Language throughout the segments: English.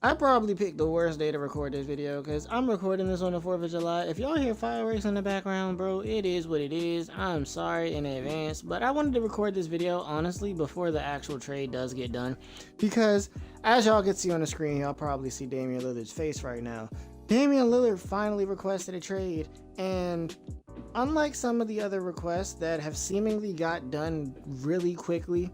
I probably picked the worst day to record this video because I'm recording this on the 4th of July. If y'all hear fireworks in the background, bro, it is what it is. I'm sorry in advance, but I wanted to record this video, honestly, before the actual trade does get done. Because, as y'all can see on the screen, y'all probably see Damian Lillard's face right now. Damian Lillard finally requested a trade, and unlike some of the other requests that have seemingly got done really quickly,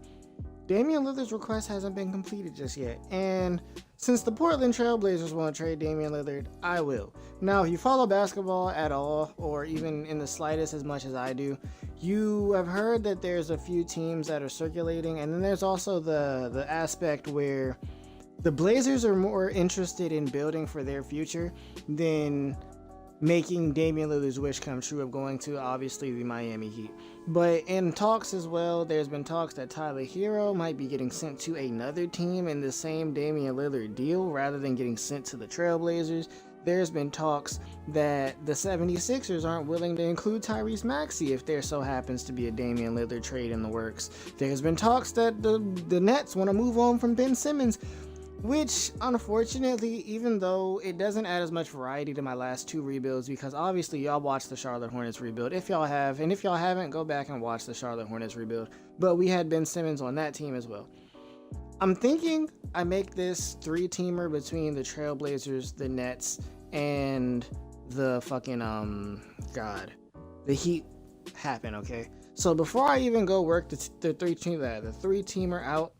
Damian Lillard's request hasn't been completed just yet. And since the Portland Trailblazers won't trade Damian Lillard, I will. Now, if you follow basketball at all, or even in the slightest as much as I do, you have heard that there's a few teams that are circulating, and then there's also the aspect where the Blazers are more interested in building for their future than making Damian Lillard's wish come true of going to, obviously, the Miami Heat. But in talks as well, there's been talks that 𝙨𝙪𝙧𝙚 might be getting sent to another team in the same Damian Lillard deal rather than getting sent to the Trailblazers. There's been talks that the 76ers aren't willing to include Tyrese Maxey if there so happens to be a Damian Lillard trade in the works. There's been talks that the Nets want to move on from Ben Simmons, which, unfortunately, even though it doesn't add as much variety to my last two rebuilds, because obviously y'all watched the Charlotte Hornets rebuild, if y'all have, and if y'all haven't, go back and watch the Charlotte Hornets rebuild, but we had Ben Simmons on that team as well. I'm thinking I make this three-teamer between the Trailblazers, the Nets, and the fucking, the Heat happen, okay? So before I even go work the three-teamer out,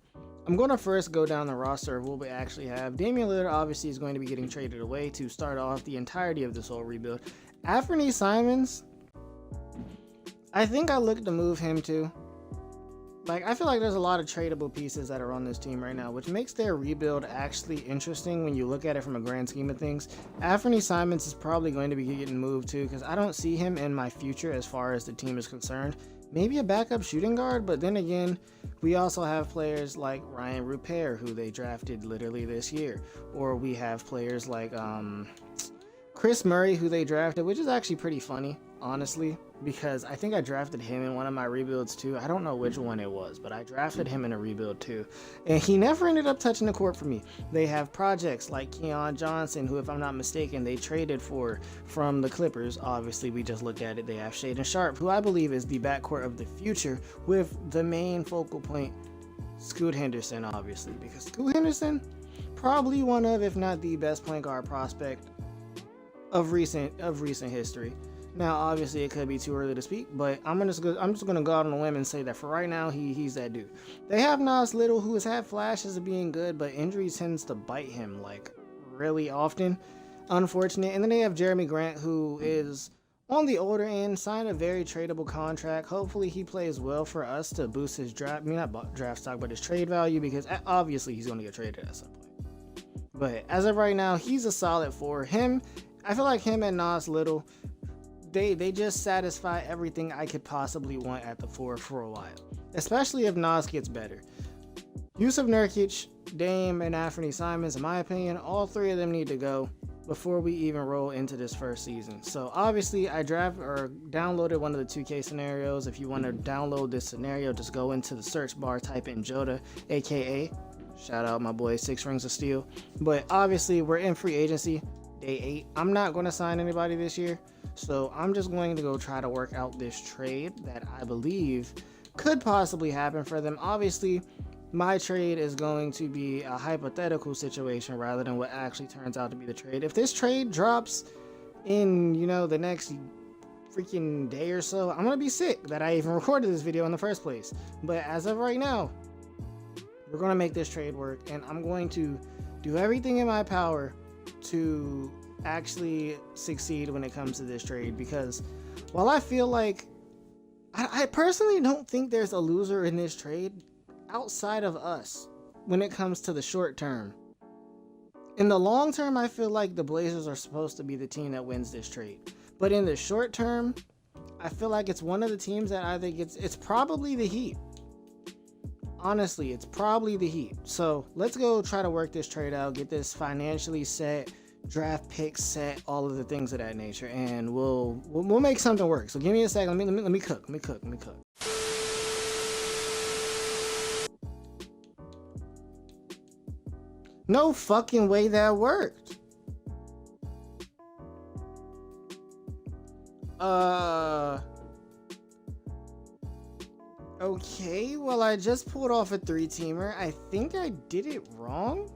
I'm going to first go down the roster of what we actually have. Damian Lillard obviously is going to be getting traded away to start off the entirety of this whole rebuild. 𝙈𝙧𝙧𝙚, I think I look to move him too. Like, I feel like there's a lot of tradable pieces that are on this team right now, which makes their rebuild actually interesting when you look at it from a grand scheme of things. 𝙈𝙧𝙧𝙚 is probably going to be getting moved too, because I don't see him in my future as far as the team is concerned. Maybe a backup shooting guard, but then again, we also have players like Ryan Rupert, who they drafted literally this year. Or we have players like Chris Murray, who they drafted, which is actually pretty funny, honestly, because I think I drafted him in one of my rebuilds too. I don't know which one it was, but I drafted him in a rebuild too. And he never ended up touching the court for me. They have projects like Keon Johnson, who, if I'm not mistaken, they traded for from the Clippers. Obviously, we just looked at it. They have Shaedon Sharpe, who I believe is the backcourt of the future, with the main focal point, Scoot Henderson, obviously, because Scoot Henderson, probably one of, if not the best point guard prospect of recent history. Now, obviously, it could be too early to speak, but I'm just gonna go out on a limb and say that for right now, he's that dude. They have Nas Little, who has had flashes of being good, but injury tends to bite him like really often. Unfortunate. And then they have Jeremy Grant, who is on the older end, signed a very tradable contract. Hopefully, he plays well for us to boost his draft. I mean, not draft stock, but his trade value, because obviously he's gonna get traded at some point. But as of right now, he's a solid four. I feel like him and Nas Little, they just satisfy everything I could possibly want at the four for a while, especially if Nas gets better. Jusuf Nurkic, Dame, and 𝙈𝙧𝙧𝙚, in my opinion, all three of them need to go before we even roll into this first season. So obviously, I downloaded one of the 2K scenarios. If you want to download this scenario, just go into the search bar, type in Joda, aka shout out my boy 6 Rings of Steel. But obviously, we're in free agency. Day 8. I'm not going to sign anybody this year, so I'm just going to go try to work out this trade that I believe could possibly happen for them. Obviously, my trade is going to be a hypothetical situation rather than what actually turns out to be the trade. If this trade drops in, the next freaking day or so, I'm going to be sick that I even recorded this video in the first place. But as of right now, we're going to make this trade work, and I'm going to do everything in my power to actually succeed when it comes to this trade, because while I feel like I personally don't think there's a loser in this trade outside of us when it comes to the short term. In the long term, I feel like the Blazers are supposed to be the team that wins this trade, but in the short term, I feel like it's one of the teams that I think it's probably the Heat. Honestly, it's probably the Heat. So let's go try to work this trade out, get this financially set, draft picks set, all of the things of that nature, and we'll make something work. So give me a second. Let me cook. No fucking way that worked. Okay, well, I just pulled off a 3-teamer. I think I did it wrong.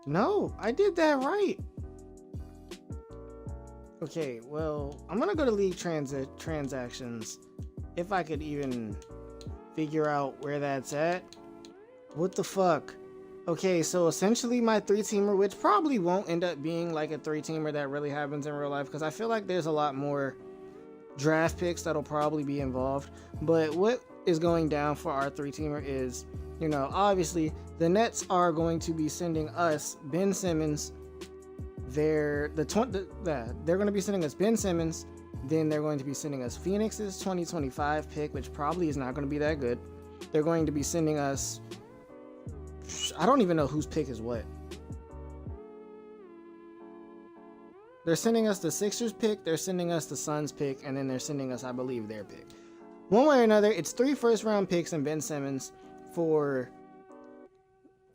No, I did that right. Okay, well, I'm gonna go to league transactions if I could even figure out where that's at. What the fuck? Okay, so essentially my 3-teamer, which probably won't end up being like a 3-teamer that really happens in real life, because I feel like there's a lot more draft picks that'll probably be involved. But what is going down for our 3-teamer is, you know, obviously the Nets are going to be sending us Ben Simmons. They're going to be sending us Ben Simmons. Then they're going to be sending us Phoenix's 2025 pick, which probably is not going to be that good. They're going to be sending us, I don't even know whose pick is what. They're sending us the Sixers pick, they're sending us the Suns pick, and then they're sending us, I believe, their pick. One way or another, it's 3 first-round picks and Ben Simmons for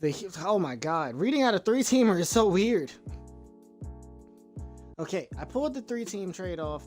the... Oh my god, reading out a 3-teamer is so weird. Okay, I pulled the 3-team trade off.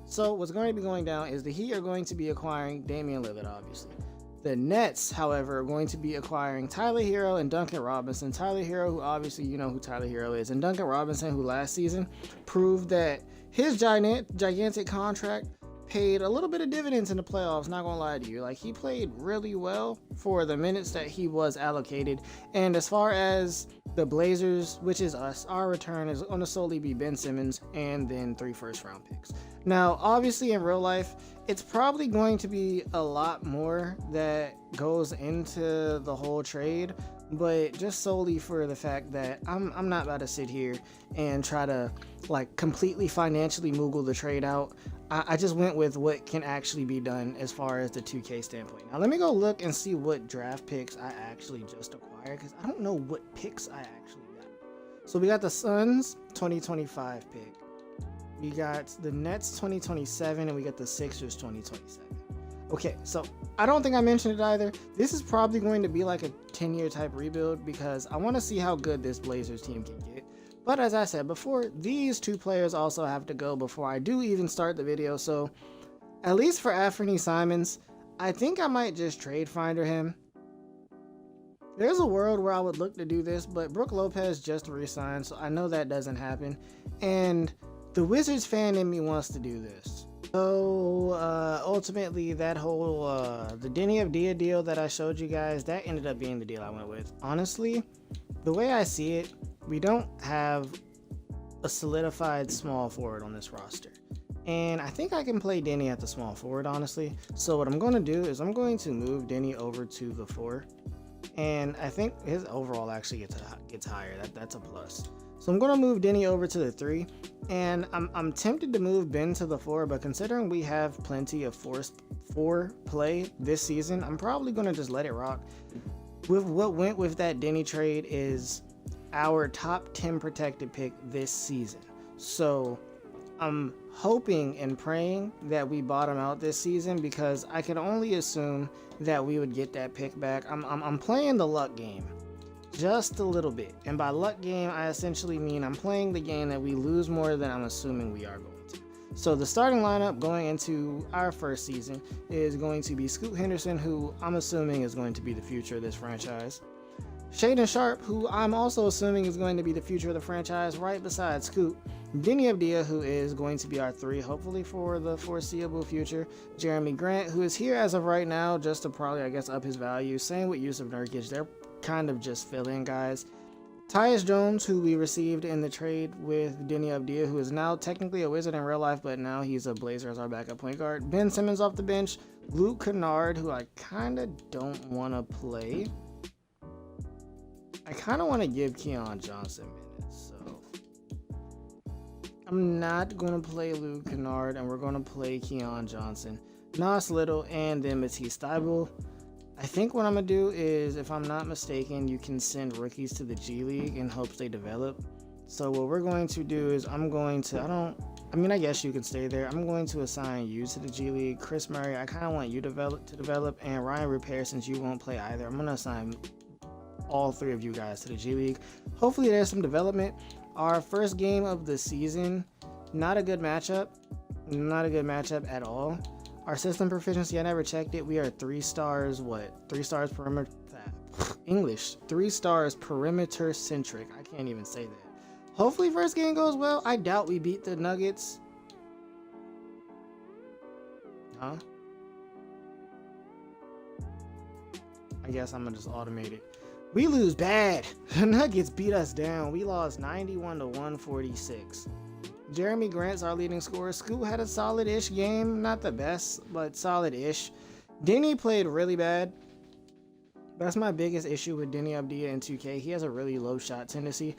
So what's going to be going down is the Heat are going to be acquiring Damian Lillard, obviously. The Nets, however, are going to be acquiring Tyler Hero and Duncan Robinson. Tyler Hero, who obviously you know who Tyler Hero is, and Duncan Robinson, who last season proved that his gigantic contract paid a little bit of dividends in the playoffs, not gonna lie to you. Like, he played really well for the minutes that he was allocated. And as far as the Blazers, which is us, our return is going to solely be Ben Simmons and then 3 first-round picks. Now, obviously, in real life, it's probably going to be a lot more that goes into the whole trade, but just solely for the fact that I'm not about to sit here and try to, like, completely financially moogle the trade out. I just went with what can actually be done as far as the 2K standpoint. Now, let me go look and see what draft picks I actually just acquired, because I don't know what picks I actually got. So we got the Suns 2025 pick. We got the Nets 2027, and we got the Sixers 2027. Okay, so I don't think I mentioned it either. This is probably going to be like a 10-year type rebuild, because I want to see how good this Blazers team can get. But as I said before, these 2 players also have to go before I do even start the video. So at least for Anthony Simons, I think I might just trade finder him. There's a world where I would look to do this, but Brook Lopez just re-signed, so I know that doesn't happen. And the Wizards fan in me wants to do this. So ultimately, that whole the 𝙈𝙤 𝙠𝙚 deal that I showed you guys, that ended up being the deal I went with. Honestly, the way I see it, we don't have a solidified small forward on this roster. And I think I can play 𝙈𝙤 at the small forward, honestly. So what I'm going to do is I'm going to move 𝙈𝙤 over to the 4. And I think his overall actually gets higher. That's a plus. So I'm going to move 𝙈𝙤 over to the 3. And I'm tempted to move Ben to the 4, but considering we have plenty of 4 play this season, I'm probably going to just let it rock. With what went with that 𝙈𝙤 trade is our top 10 protected pick this season. So I'm hoping and praying that we bottom out this season, because I can only assume that we would get that pick back. I'm playing the luck game just a little bit, and by luck game I essentially mean I'm playing the game that we lose more than I'm assuming we are going to. So the starting lineup going into our first season is going to be Scoot Henderson, who I'm assuming is going to be the future of this franchise. Shaedon Sharpe, who I'm also assuming is going to be the future of the franchise, right beside Scoot. 𝙈𝙤 𝙠𝙚, who is going to be our 3, hopefully for the foreseeable future. Jeremy Grant, who is here as of right now, just to probably, I guess, up his value. Same with Yusuf Nurkic. They're kind of just fill-in guys. Tyus Jones, who we received in the trade with 𝙈𝙤 𝙠𝙚, who is now technically a Wizard in real life, but now he's a Blazer as our backup point guard. Ben Simmons off the bench. Luke Kennard, who I kind of don't want to play. I kind of want to give Keon Johnson minutes, so I'm not going to play Luke Kennard, and we're going to play Keon Johnson, Nas Little, and then Matisse Thybulle. I think what I'm going to do is, if I'm not mistaken, you can send rookies to the G League in hopes they develop. So what we're going to do is I guess you can stay there. I'm going to assign you to the G League. Chris Murray, I kind of want you to develop, and Ryan Repair, since you won't play either, I'm going to assign all 3 of you guys to the G League. Hopefully there's some development. Our first game of the season, not a good matchup. Not a good matchup at all. Our system proficiency, I never checked it. We are 3 stars, what? 3 stars perimeter, English. 3 stars perimeter centric. I can't even say that. Hopefully first game goes well. I doubt we beat the Nuggets. Huh? I guess I'm gonna just automate it. We lose bad. The Nuggets beat us down. We lost 91 to 146. Jeremy Grant's our leading scorer. Scoot had a solid-ish game. Not the best, but solid-ish. Denny played really bad. That's my biggest issue with Denny Abdia in 2K. He has a really low shot tendency.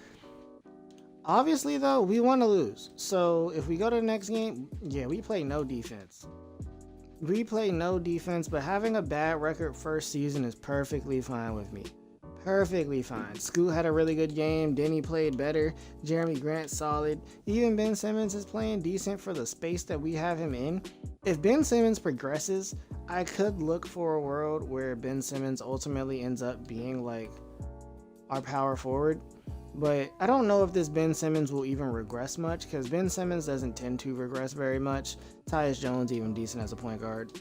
Obviously, though, we want to lose. So if we go to the next game, yeah, we play no defense. We play no defense, but having a bad record first season is perfectly fine with me. Perfectly fine. Scoot had a really good game. Denny played better. Jeremy Grant solid. Even Ben Simmons is playing decent for the space that we have him in. If Ben Simmons progresses, I could look for a world where Ben Simmons ultimately ends up being like our power forward. But I don't know if this Ben Simmons will even regress much, because Ben Simmons doesn't tend to regress very much. Tyus Jones even decent as a point guard.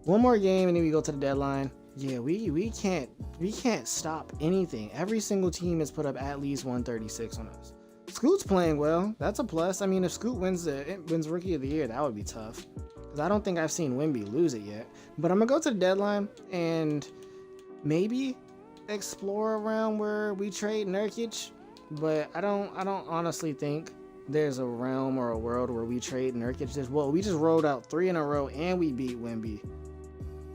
One more game and then we go to the deadline. Yeah, we can't stop anything. Every single team has put up at least 136 on us. Scoot's playing well. That's a plus. I mean, if Scoot wins Rookie of the Year, that would be tough, because I don't think I've seen Wemby lose it yet. But I'm gonna go to the deadline and maybe explore around where we trade Nurkic. But I don't honestly think there's a realm or a world where we trade Nurkic. Well, we just rolled out 3 in a row and we beat Wemby.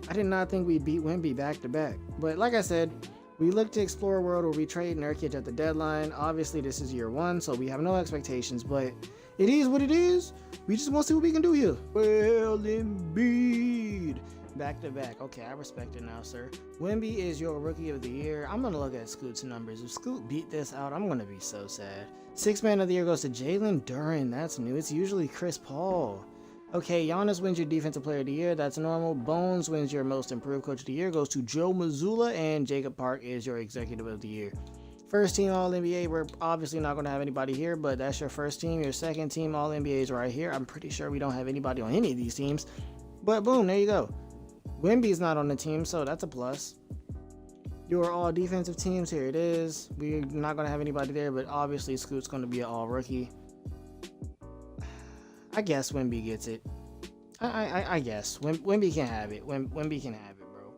I did not think we beat Wemby back to back. But like I said, we look to explore a world where we trade Nurkic at the deadline. Obviously, this is year 1, so we have no expectations, but it is what it is. We just want to see what we can do here. Well, Embiid. Back to back. Okay, I respect it now, sir. Wemby is your Rookie of the Year. I'm going to look at Scoot's numbers. If Scoot beat this out, I'm going to be so sad. 6th Man of the Year goes to Jalen Duren. That's new. It's usually Chris Paul. Okay, Giannis wins your Defensive Player of the Year. That's normal. Bones wins your Most Improved Coach of the Year. Goes to Joe Mazzulla, and Jacob Park is your Executive of the Year. First team All-NBA. We're obviously not going to have anybody here, but that's your first team. Your second team All-NBA is right here. I'm pretty sure we don't have anybody on any of these teams. But boom, there you go. Wemby's not on the team, so that's a plus. Your all defensive teams, here it is. We're not going to have anybody there, but obviously Scoot's going to be an all-rookie. I guess Wemby gets it. I guess. Wemby can have it. Wemby can have it, bro.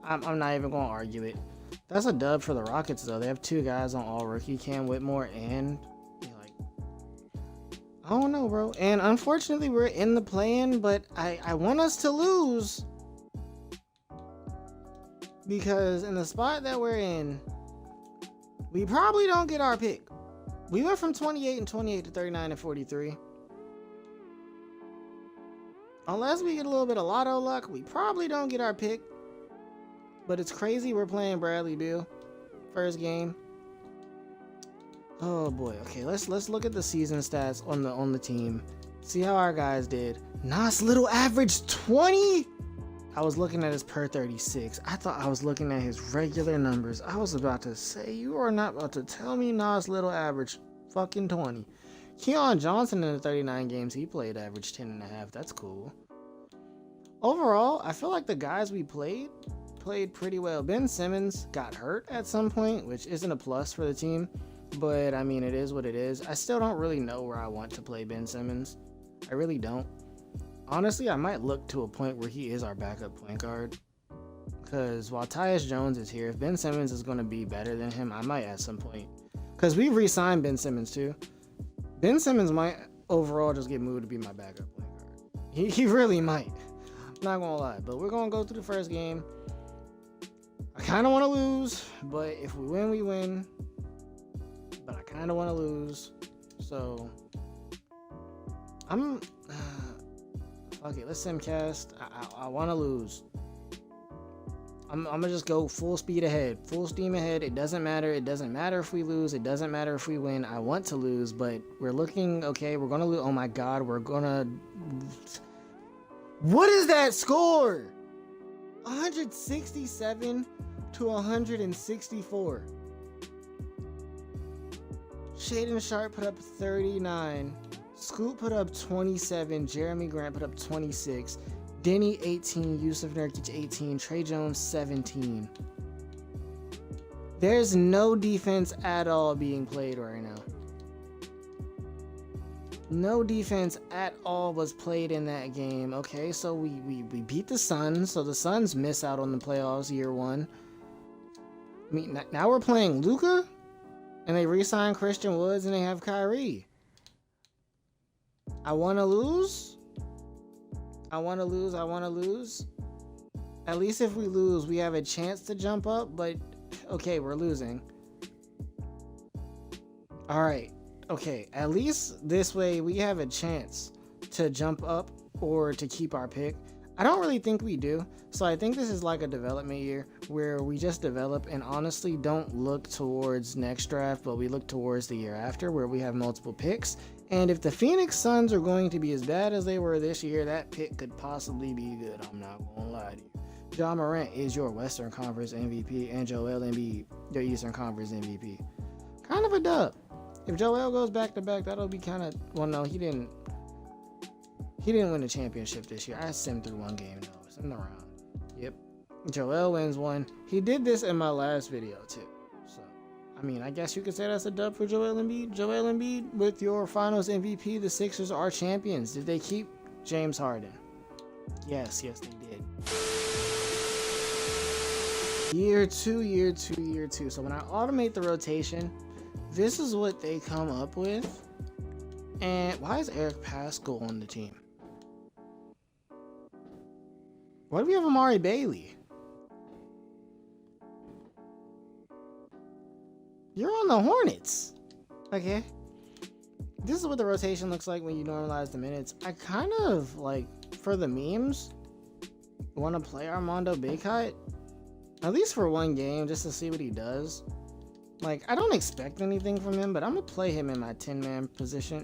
I'm not even going to argue it. That's a dub for the Rockets, though. They have 2 guys on all-rookie, Cam Whitmore and... like, I don't know, bro. And unfortunately, we're in the play-in, but I want us to lose. Because in the spot that we're in, we probably don't get our pick. We went from 28 and 28 to 39 and 43. Unless we get a little bit of lotto luck, we probably don't get our pick. But it's crazy we're playing Bradley Beal. First game. Oh boy. Okay, let's look at the season stats on the team. See how our guys did. Nas Little averaged 20. I was looking at his per 36. I thought I was looking at his regular numbers. I was about to say, you are not about to tell me Nas Little averaged fucking 20. Keon Johnson in the 39 games he played averaged 10.5. That's cool. Overall, I feel like the guys we played pretty well. Ben Simmons got hurt at some point, which isn't a plus for the team. But, I mean, it is what it is. I still don't really know where I want to play Ben Simmons. I really don't. Honestly, I might look to a point where he is our backup point guard. Because while Tyus Jones is here, if Ben Simmons is going to be better than him, I might at some point. Because we've re-signed Ben Simmons too. Ben Simmons might overall just get moved to be my backup point guard. He really might. I'm not going to lie. But we're going to go through the first game. I kind of want to lose. But if we win, we win. But I kind of want to lose. So I'm... Okay, let's simcast. I want to lose. I'm gonna just go full speed ahead, full steam ahead. It doesn't matter. It doesn't matter if we lose. It doesn't matter if we win. I want to lose, but we're looking okay. We're gonna lose. Oh my God, we're gonna. What is that score? 167 to 164. Shaedon Sharp put up 39. Scoot put up 27. Jeremy Grant put up 26. Denny 18. Yusuf Nurkic 18. Trey Jones 17. There's no defense at all being played right now. No defense at all was played in that game. Okay, so we beat the Suns. So the Suns miss out on the playoffs year one. I mean, now we're playing Luka, and they re-signed Christian Woods, and they have Kyrie. I want to lose. I want to lose. I want to lose. At least if we lose, we have a chance to jump up, but okay, we're losing. All right. Okay, at least this way we have a chance to jump up or to keep our pick. I don't really think we do. So I think this is like a development year where we just develop and honestly don't look towards next draft, but we look towards the year after where we have multiple picks. And if the Phoenix Suns are going to be as bad as they were this year, that pick could possibly be good. I'm not going to lie to you. Ja Morant is your Western Conference MVP and Joel Embiid your Eastern Conference MVP. Kind of a dub. If Joel goes back to back, that'll be kind of, well, no, he didn't win the championship this year. I simmed through one game though. Simmed around. Yep. Joel wins one. He did this in my last video too. So, I mean, I guess you could say that's a dub for Joel Embiid. Joel Embiid with your Finals MVP. The Sixers are champions. Did they keep James Harden? Yes, they did. Year two. So when I automate the rotation, this is what they come up with. And why is Eric Pascal on the team? Why do we have Amari Bailey? You're on the Hornets. Okay. This is what the rotation looks like when you normalize the minutes. I kind of, like, for the memes, want to play Armando Bacot. At least for one game, just to see what he does. Like, I don't expect anything from him, but I'm gonna play him in my 10-man position,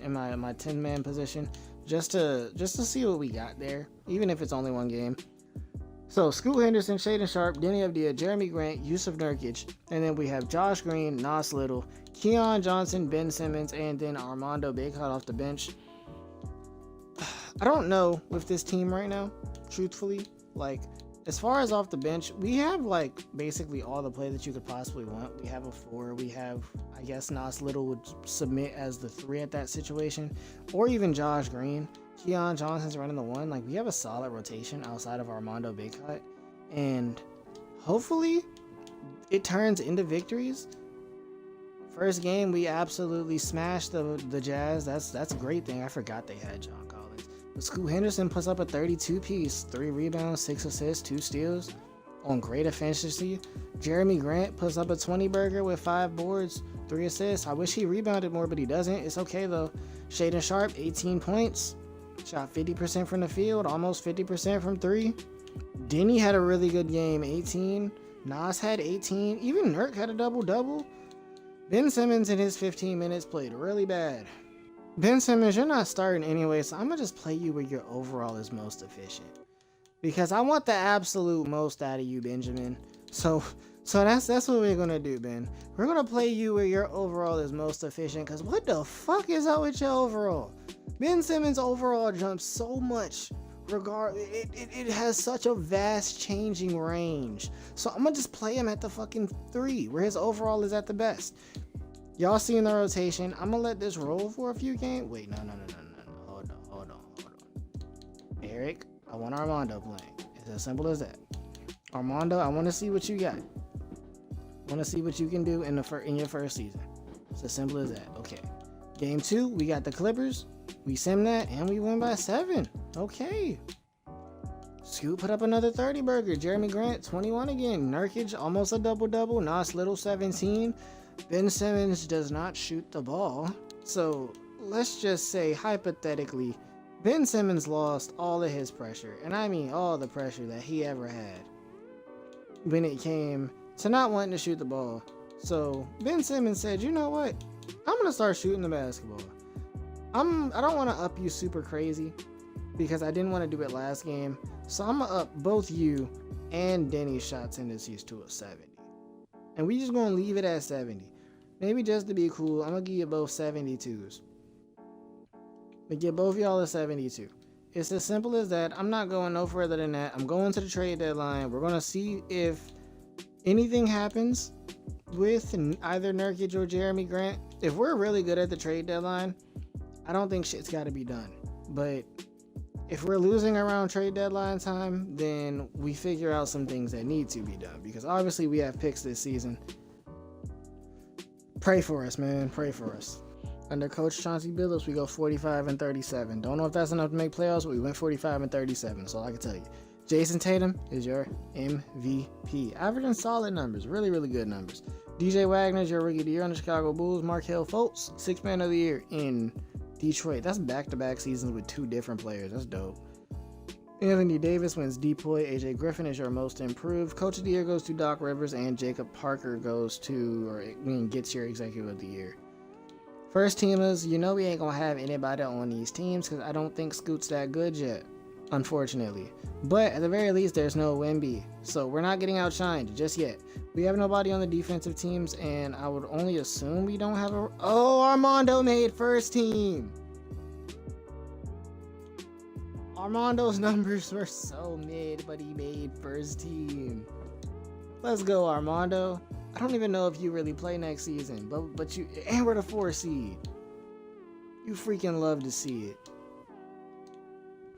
just to see what we got there, even if it's only one game. So Scoot Henderson, Shaedon Sharp, Denny Avdija, Jeremy Grant, Yusuf Nurkic, and then we have Josh Green, Nas Little, Keon Johnson, Ben Simmons, and then Armando Bacot off the bench. I don't know with this team right now, truthfully. Like, as far as off the bench, we have like basically all the play that you could possibly want. We have a 4. We have, I guess Nas Little would submit as the 3 at that situation, or even Josh Green. Keon Johnson's running the 1. Like, we have a solid rotation outside of Armando Bacot, and hopefully it turns into victories. First game, we absolutely smashed the Jazz. That's a great thing. I forgot they had John Collins. But Scoot Henderson puts up a 32-piece, 3 rebounds, 6 assists, 2 steals on great efficiency. Jeremy Grant puts up a 20-burger with 5 boards, 3 assists. I wish he rebounded more, but he doesn't. It's okay though. Shaedon Sharp, 18 points. Shot 50% from the field, almost 50% from 3. Denny had a really good game, 18. Nas had 18. Even Nurk had a double-double. Ben Simmons in his 15 minutes played really bad. Ben Simmons, you're not starting anyway, so I'm going to just play you where your overall is most efficient. Because I want the absolute most out of you, Benjamin. So that's what we're going to do, Ben. We're going to play you where your overall is most efficient, because what the fuck is up with your overall? Ben Simmons' overall jumps so much. It has such a vast changing range. So I'm going to just play him at the fucking 3, where his overall is at the best. Y'all seen the rotation. I'm gonna let this roll for a few games. Wait, no. Hold on. Eric, I want Armando playing. It's as simple as that. Armando, I want to see what you got. I want to see what you can do in your first season. It's as simple as that. Okay. Game 2, we got the Clippers. We sim that, and we win by 7. Okay. Scoot put up another 30-burger. Jeremy Grant, 21 again. Nurkic, almost a double-double. Nas Little, 17. Ben Simmons does not shoot the ball. So let's just say, hypothetically, Ben Simmons lost all of his pressure. And I mean all the pressure that he ever had when it came to not wanting to shoot the ball. So Ben Simmons said, you know what? I'm going to start shooting the basketball. I don't want to up you super crazy because I didn't want to do it last game. So I'm going to up both you and Denny's shots in this use to a 70. And we just gonna leave it at 70. Maybe just to be cool, I'm gonna give you both 72s. But give both y'all a 72. It's as simple as that. I'm not going no further than that. I'm going to the trade deadline. We're gonna see if anything happens with either Nurkic or Jeremy Grant. If we're really good at the trade deadline, I don't think shit's got to be done. But if we're losing around trade deadline time, then we figure out some things that need to be done, because obviously we have picks this season. Pray for us, man. Pray for us. Under Coach Chauncey Billups, we go 45-37. Don't know if that's enough to make playoffs, but we went 45-37. That's all I can tell you. Jason Tatum is your MVP. Averaging solid numbers. Really, really good numbers. DJ Wagner is your Rookie of the Year on the Chicago Bulls. Markelle Fultz, Sixth Man of the Year in Detroit. That's back-to-back seasons with 2 different players. That's dope. Anthony Davis wins DPOY. AJ Griffin is your Most Improved. Coach of the Year goes to Doc Rivers, and Jacob Parker goes to, gets your Executive of the Year. First teamers, you know we ain't gonna have anybody on these teams because I don't think Scoot's that good yet, unfortunately. But at the very least, there's no Wemby, so we're not getting outshined just yet. We have nobody on the defensive teams, and I would only assume we don't have a... Oh, Armando made first team! Armando's numbers were so mid, but he made first team. Let's go, Armando. I don't even know if you really play next season, but you... And we're the 4 seed. You freaking love to see it.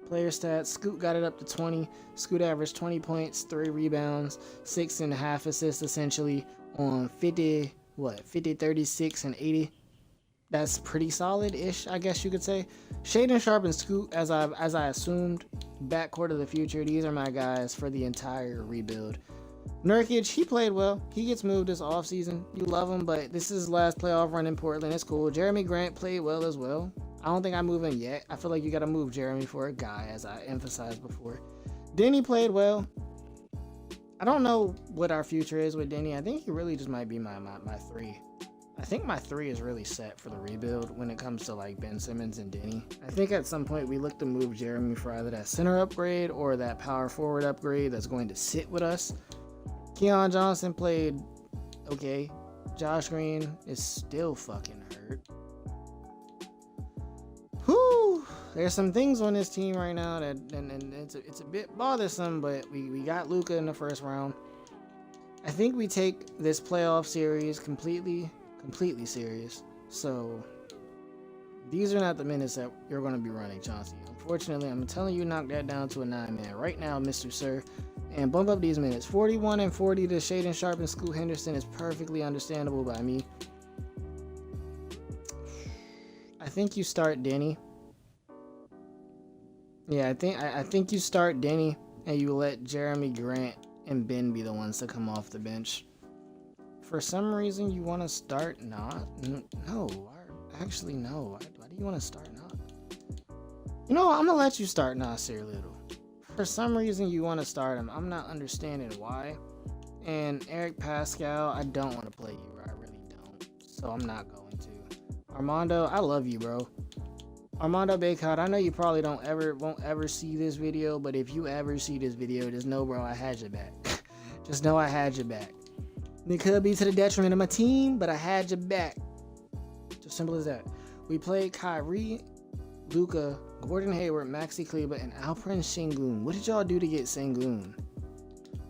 Player stats, Scoot got it up to 20. Scoot averaged 20 points, 3 rebounds, 6.5 assists essentially on 50, 36 and 80. That's pretty solid-ish, I guess you could say. Shaedon Sharpe and Scoot, as I assumed, backcourt of the future. These are my guys for the entire rebuild. Nurkic, he played well. He gets moved this offseason. You love him, but this is his last playoff run in Portland. It's cool. Jeremy Grant played well as well. I don't think I move him yet. I feel like you got to move Jeremy for a guy, as I emphasized before. Denny played well. I don't know what our future is with Denny. I think he really just might be my 3. I think my 3 is really set for the rebuild when it comes to like Ben Simmons and Denny. I think at some point we look to move Jeremy for either that center upgrade or that power forward upgrade that's going to sit with us. Keon Johnson played okay. Josh Green is still fucking hurt. Whew. There's some things on this team right now that and it's a bit bothersome, but we got Luka in the first round. I think we take this playoff series completely serious. So these are not the minutes that you're going to be running, Chauncey. Unfortunately, I'm telling you, knock that down to a 9-man right now, Mr. Sir, and bump up these minutes. 41 and 40 to Shaedon Sharpe and Scoot Henderson is perfectly understandable by me. I think you start Denny. Yeah, I think you start Denny and you let Jeremy Grant and Ben be the ones to come off the bench. For some reason, you want to start not? No, actually no. Why do you want to start not? You know, I'm gonna let you start Nasir Little. For some reason, you want to start him. I'm not understanding why. And Eric Pascal, I don't want to play you. I really don't. So I'm not going to. Armando, I love you, bro. Armando Bacot, I know you probably won't ever see this video, but if you ever see this video, just know, bro, I had your back. Just know I had your back. It could be to the detriment of my team, but I had your back. Just simple as that. We played Kyrie, Luka, Gordon Hayward, Maxi Kleber, and Alperen Sengun. What did y'all do to get Sengun?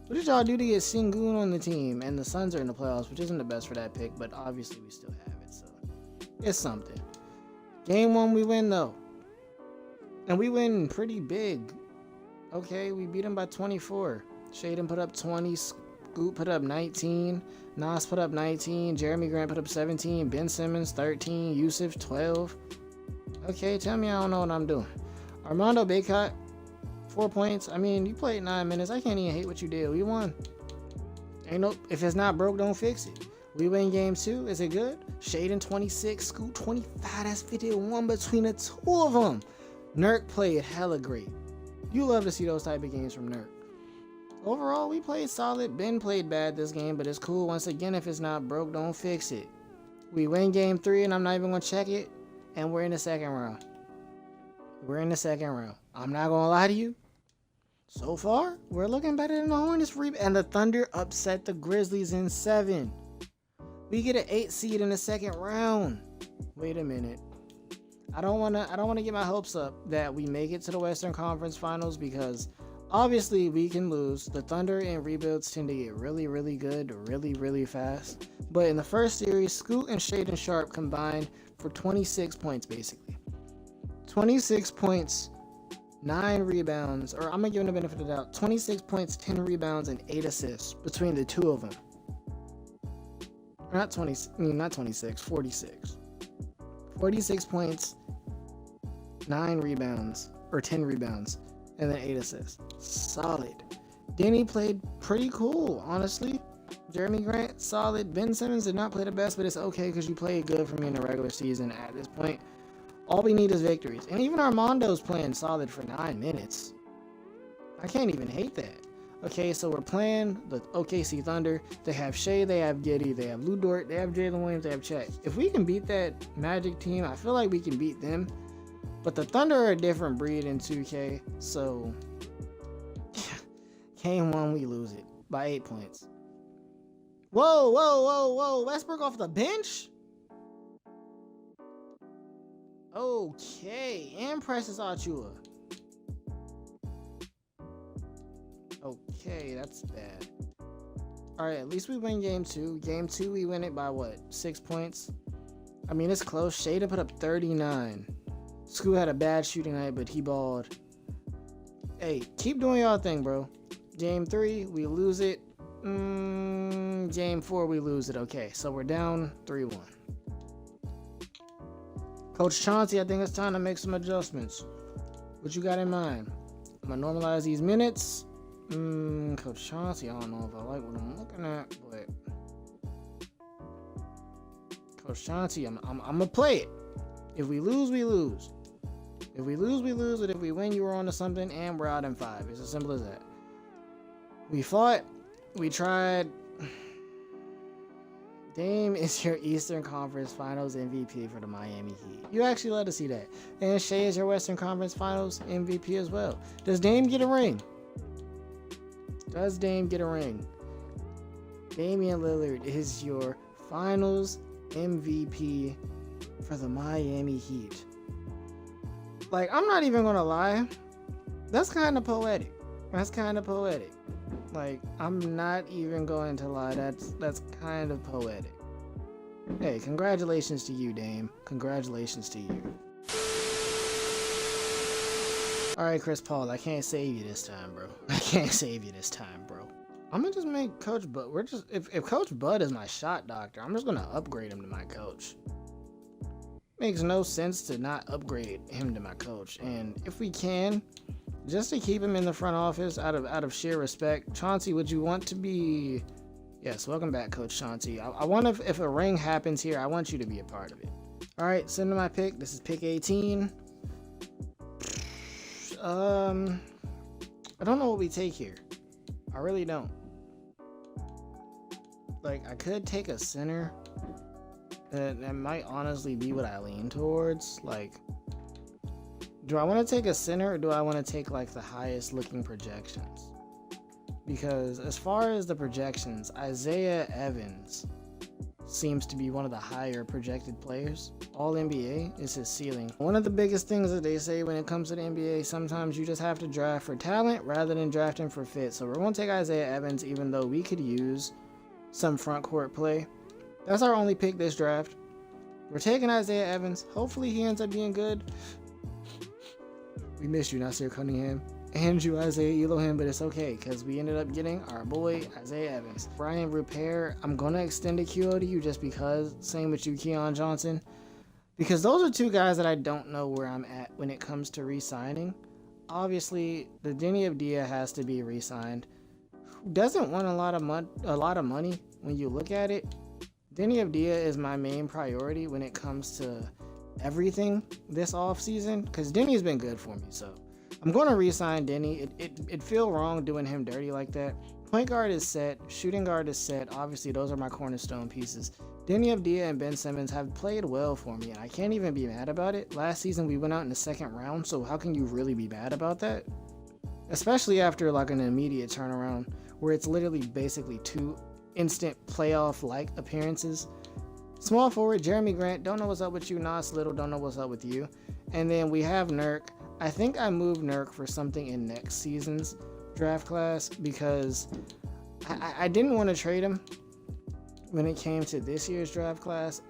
What did y'all do to get Sengun on the team? And the Suns are in the playoffs, which isn't the best for that pick, but obviously we still have it, so it's something. Game 1 we win though. And we win pretty big. Okay, we beat them by 24. Shaedon put up 20, Scoot put up 19, Nas put up 19, Jeremy Grant put up 17, Ben Simmons 13, Yusuf 12. Okay, tell me I don't know what I'm doing. Armando Bacot, 4 points. I mean, you played 9 minutes. I can't even hate what you did. We won. Ain't no, if it's not broke, don't fix it. We win game 2. Is it good? Shaedon 26, Scoot 25. That's 51 between the 2 of them. Nurk played hella great. You love to see those type of games from Nurk. Overall, we played solid. Ben played bad this game, but it's cool. Once again, if it's not broke, don't fix it. We win game 3, and I'm not even going to check it. And we're in the second round. We're in the second round. I'm not going to lie to you. So far, we're looking better than the Hornets. And the Thunder upset the Grizzlies in 7. We get an 8 seed in the second round. Wait a minute. I don't wanna get my hopes up that we make it to the Western Conference Finals, because obviously we can lose. The Thunder and rebuilds tend to get really, really good really, really fast. But in the first series, Scoot and Shaedon Sharpe combined for 26 points basically. 26 points, 9 rebounds, or I'm gonna give them the benefit of the doubt. 26 points, 10 rebounds, and 8 assists between the two of them. Not 26, 46. 46 points, 9 rebounds, or 10 rebounds, and then 8 assists. Solid. Danny played pretty cool, honestly. Jeremy Grant, solid. Ben Simmons did not play the best, but it's okay because you played good for me in the regular season at this point. All we need is victories. And even Armando's playing solid for 9 minutes. I can't even hate that. Okay, so we're playing the OKC Thunder. They have Shea, they have Giddey, they have Lou Dort, they have Jalen Williams, they have Chet. If we can beat that Magic team, I feel like we can beat them. But the Thunder are a different breed in 2K, so game 1 we lose it by 8 points. Whoa, whoa, whoa, whoa! Westbrook off the bench? Okay, and Precious Achiuwa. Okay, that's bad. Alright, at least we win game 2. Game 2, we win it by what? 6 points? I mean, it's close. Shaedon put up 39. Scoot had a bad shooting night, but he balled. Hey, keep doing y'all thing, bro. Game 3, we lose it. Game 4, we lose it. Okay, so we're down 3-1. Coach Chauncey, I think it's time to make some adjustments. What you got in mind? I'm gonna normalize these minutes. Coach Chauncey, I don't know if I like what I'm looking at, but Coach Chauncey, I'm gonna play it. If we lose, we lose. If we lose, we lose. But if we win, you were on to something, and we're out in 5. It's as simple as that. We fought. We tried. Dame is your Eastern Conference Finals MVP for the Miami Heat. You actually love to see that. And Shea is your Western Conference Finals MVP as well. Does Dame get a ring? Does Dame get a ring? Damian Lillard is your Finals MVP for the Miami Heat. Like, I'm not even gonna lie. That's kind of poetic. That's kind of poetic. Like, I'm not even going to lie. That's kind of poetic. Hey, congratulations to you, Dame. Congratulations to you. Alright, Chris Paul, I can't save you this time, bro. I can't save you this time, bro. I'm gonna just make Coach Bud. If Coach Bud is my shot doctor, I'm just gonna upgrade him to my coach. Makes no sense to not upgrade him to my coach. And if we can, just to keep him in the front office out of sheer respect, Chauncey, would you want to be? Yes, welcome back, Coach Chauncey. I want if a ring happens here, I want you to be a part of it. All right, send to my pick. This is pick 18. I don't know what we take here. I really don't. Like, I could take a center. That might honestly be what I lean towards. Like, do I want to take a center, or do I want to take like the highest looking projections? Because as far as the projections, Isaiah Evans seems to be one of the higher projected players. All NBA is his ceiling. One of the biggest things that they say when it comes to the NBA, sometimes you just have to draft for talent rather than drafting for fit. So we're going to take Isaiah Evans, even though we could use some front court play. That's our only pick this draft. We're taking Isaiah Evans. Hopefully he ends up being good. We missed you, Nasir Cunningham. And you, Isaiah Elohim, but it's okay because we ended up getting our boy Isaiah Evans. Brian Repair, I'm going to extend a QO to you just because. Same with you, Keon Johnson. Because those are two guys that I don't know where I'm at when it comes to re-signing. Obviously, the Ďeně Avdija has to be re-signed. Who doesn't want a lot of money when you look at it? Ďeně Avdija is my main priority when it comes to everything this offseason, because Denny's been good for me, so I'm going to re-sign Denny. It'd feel wrong doing him dirty like that. Point guard is set. Shooting guard is set. Obviously, those are my cornerstone pieces. Ďeně Avdija and Ben Simmons have played well for me, and I can't even be mad about it. Last season, we went out in the second round, so how can you really be mad about that? especially after like an immediate turnaround where it's literally basically 2 instant playoff-like appearances. Small forward, Jeremy Grant, don't know what's up with you. Nas Little, don't know what's up with you. And then we have Nurk. I think I moved Nurk for something in next season's draft class because I didn't want to trade him when it came to this year's draft class.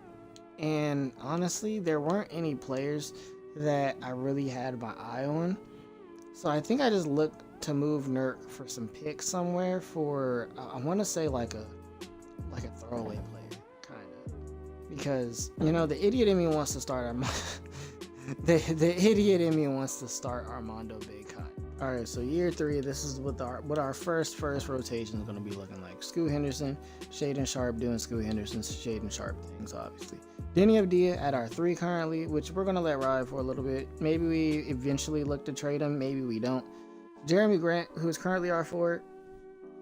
And honestly, there weren't any players that I really had my eye on. So I think I just looked to move Nurk for some picks somewhere for, I want to say like a throwaway player. Because, you know, the idiot in me wants to start the idiot in me wants to start Armando Bacot. Alright, so year 3, this is what our first rotation is going to be looking like. Scoot Henderson, Shaedon Sharpe doing Scoot Henderson, Shaedon Sharpe things, obviously. Deni Avdija at our 3 currently, which we're going to let ride for a little bit. Maybe we eventually look to trade him, maybe we don't. Jeremy Grant, who is currently our 4.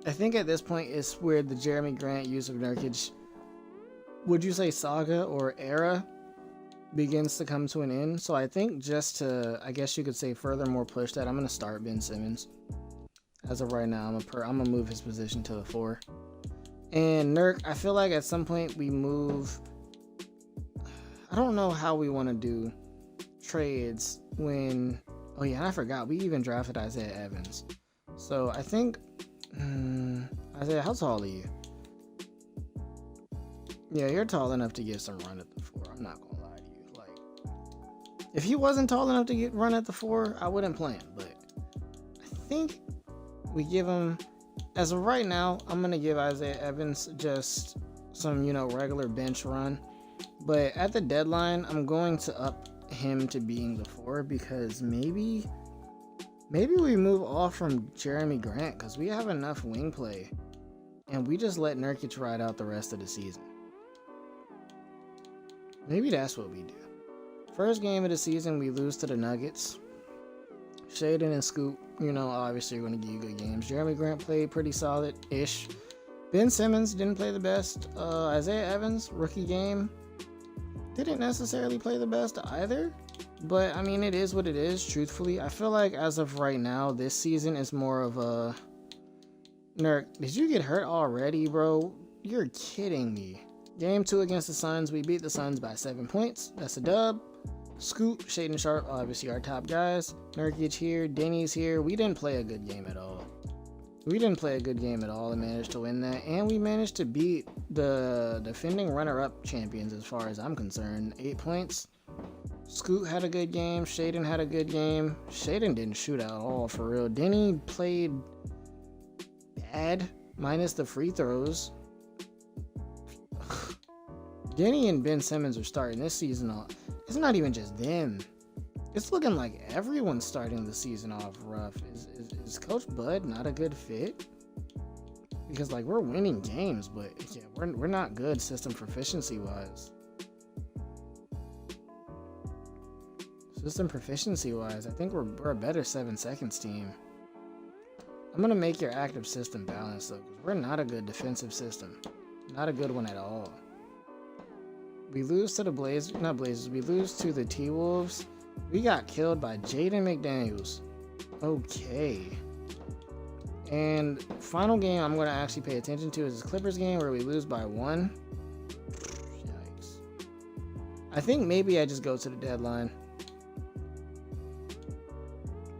I think at this point is where the Jeremy Grant use of Nurkic, would you say saga or era, begins to come to an end. So I think just to, I guess you could say furthermore push that, I'm going to start Ben Simmons. As of right now, I'm going to move his position to the 4. And Nurk, I feel like at some point we move, I don't know how we want to do trades when, oh yeah, I forgot, we even drafted Isaiah Evans. So I think, Isaiah, how tall are you? Yeah, you're tall enough to get some run at the 4. I'm not gonna lie to you. Like, if he wasn't tall enough to get run at the 4, I wouldn't play him. But I think we give him, as of right now, I'm gonna give Isaiah Evans just some, you know, regular bench run. But at the deadline, I'm going to up him to being the 4 because maybe we move off from Jeremy Grant because we have enough wing play, and we just let Nurkic ride out the rest of the season. Maybe that's what we do. First game of the season, we lose to the Nuggets. Shaedon and Scoot, you know, obviously are going to give you good games. Jeremy Grant played pretty solid-ish. Ben Simmons didn't play the best. Isaiah Evans, rookie game, didn't necessarily play the best either. But, I mean, it is what it is, truthfully. I feel like as of right now, this season is more of a... Nurk, did you get hurt already, bro? You're kidding me. Game 2 against the Suns, we beat the Suns by 7 points. That's a dub. Scoot, Shaedon Sharpe, obviously our top guys. Nurkic here, Deni's here. We didn't play a good game at all. We didn't play a good game at all and managed to win that. And we managed to beat the defending runner-up champions as far as I'm concerned. 8 points. Scoot had a good game. Shaedon had a good game. Shaedon didn't shoot at all, for real. Deni played bad, minus the free throws. Deni and Ben Simmons are starting this season off. It's not even just them. It's looking like everyone's starting the season off rough. Is Coach Bud not a good fit? Because, like, we're winning games, but yeah, we're not good system proficiency wise. System proficiency wise, I think we're a better 7 seconds team. I'm gonna make your active system balanced though, because we're not a good defensive system. Not a good one at all. We lose to the Blazers, we lose to the T-Wolves. We got killed by Jaden McDaniels. Okay. And final game I'm going to actually pay attention to is this Clippers game where we lose by 1. Yikes. I think maybe I just go to the deadline.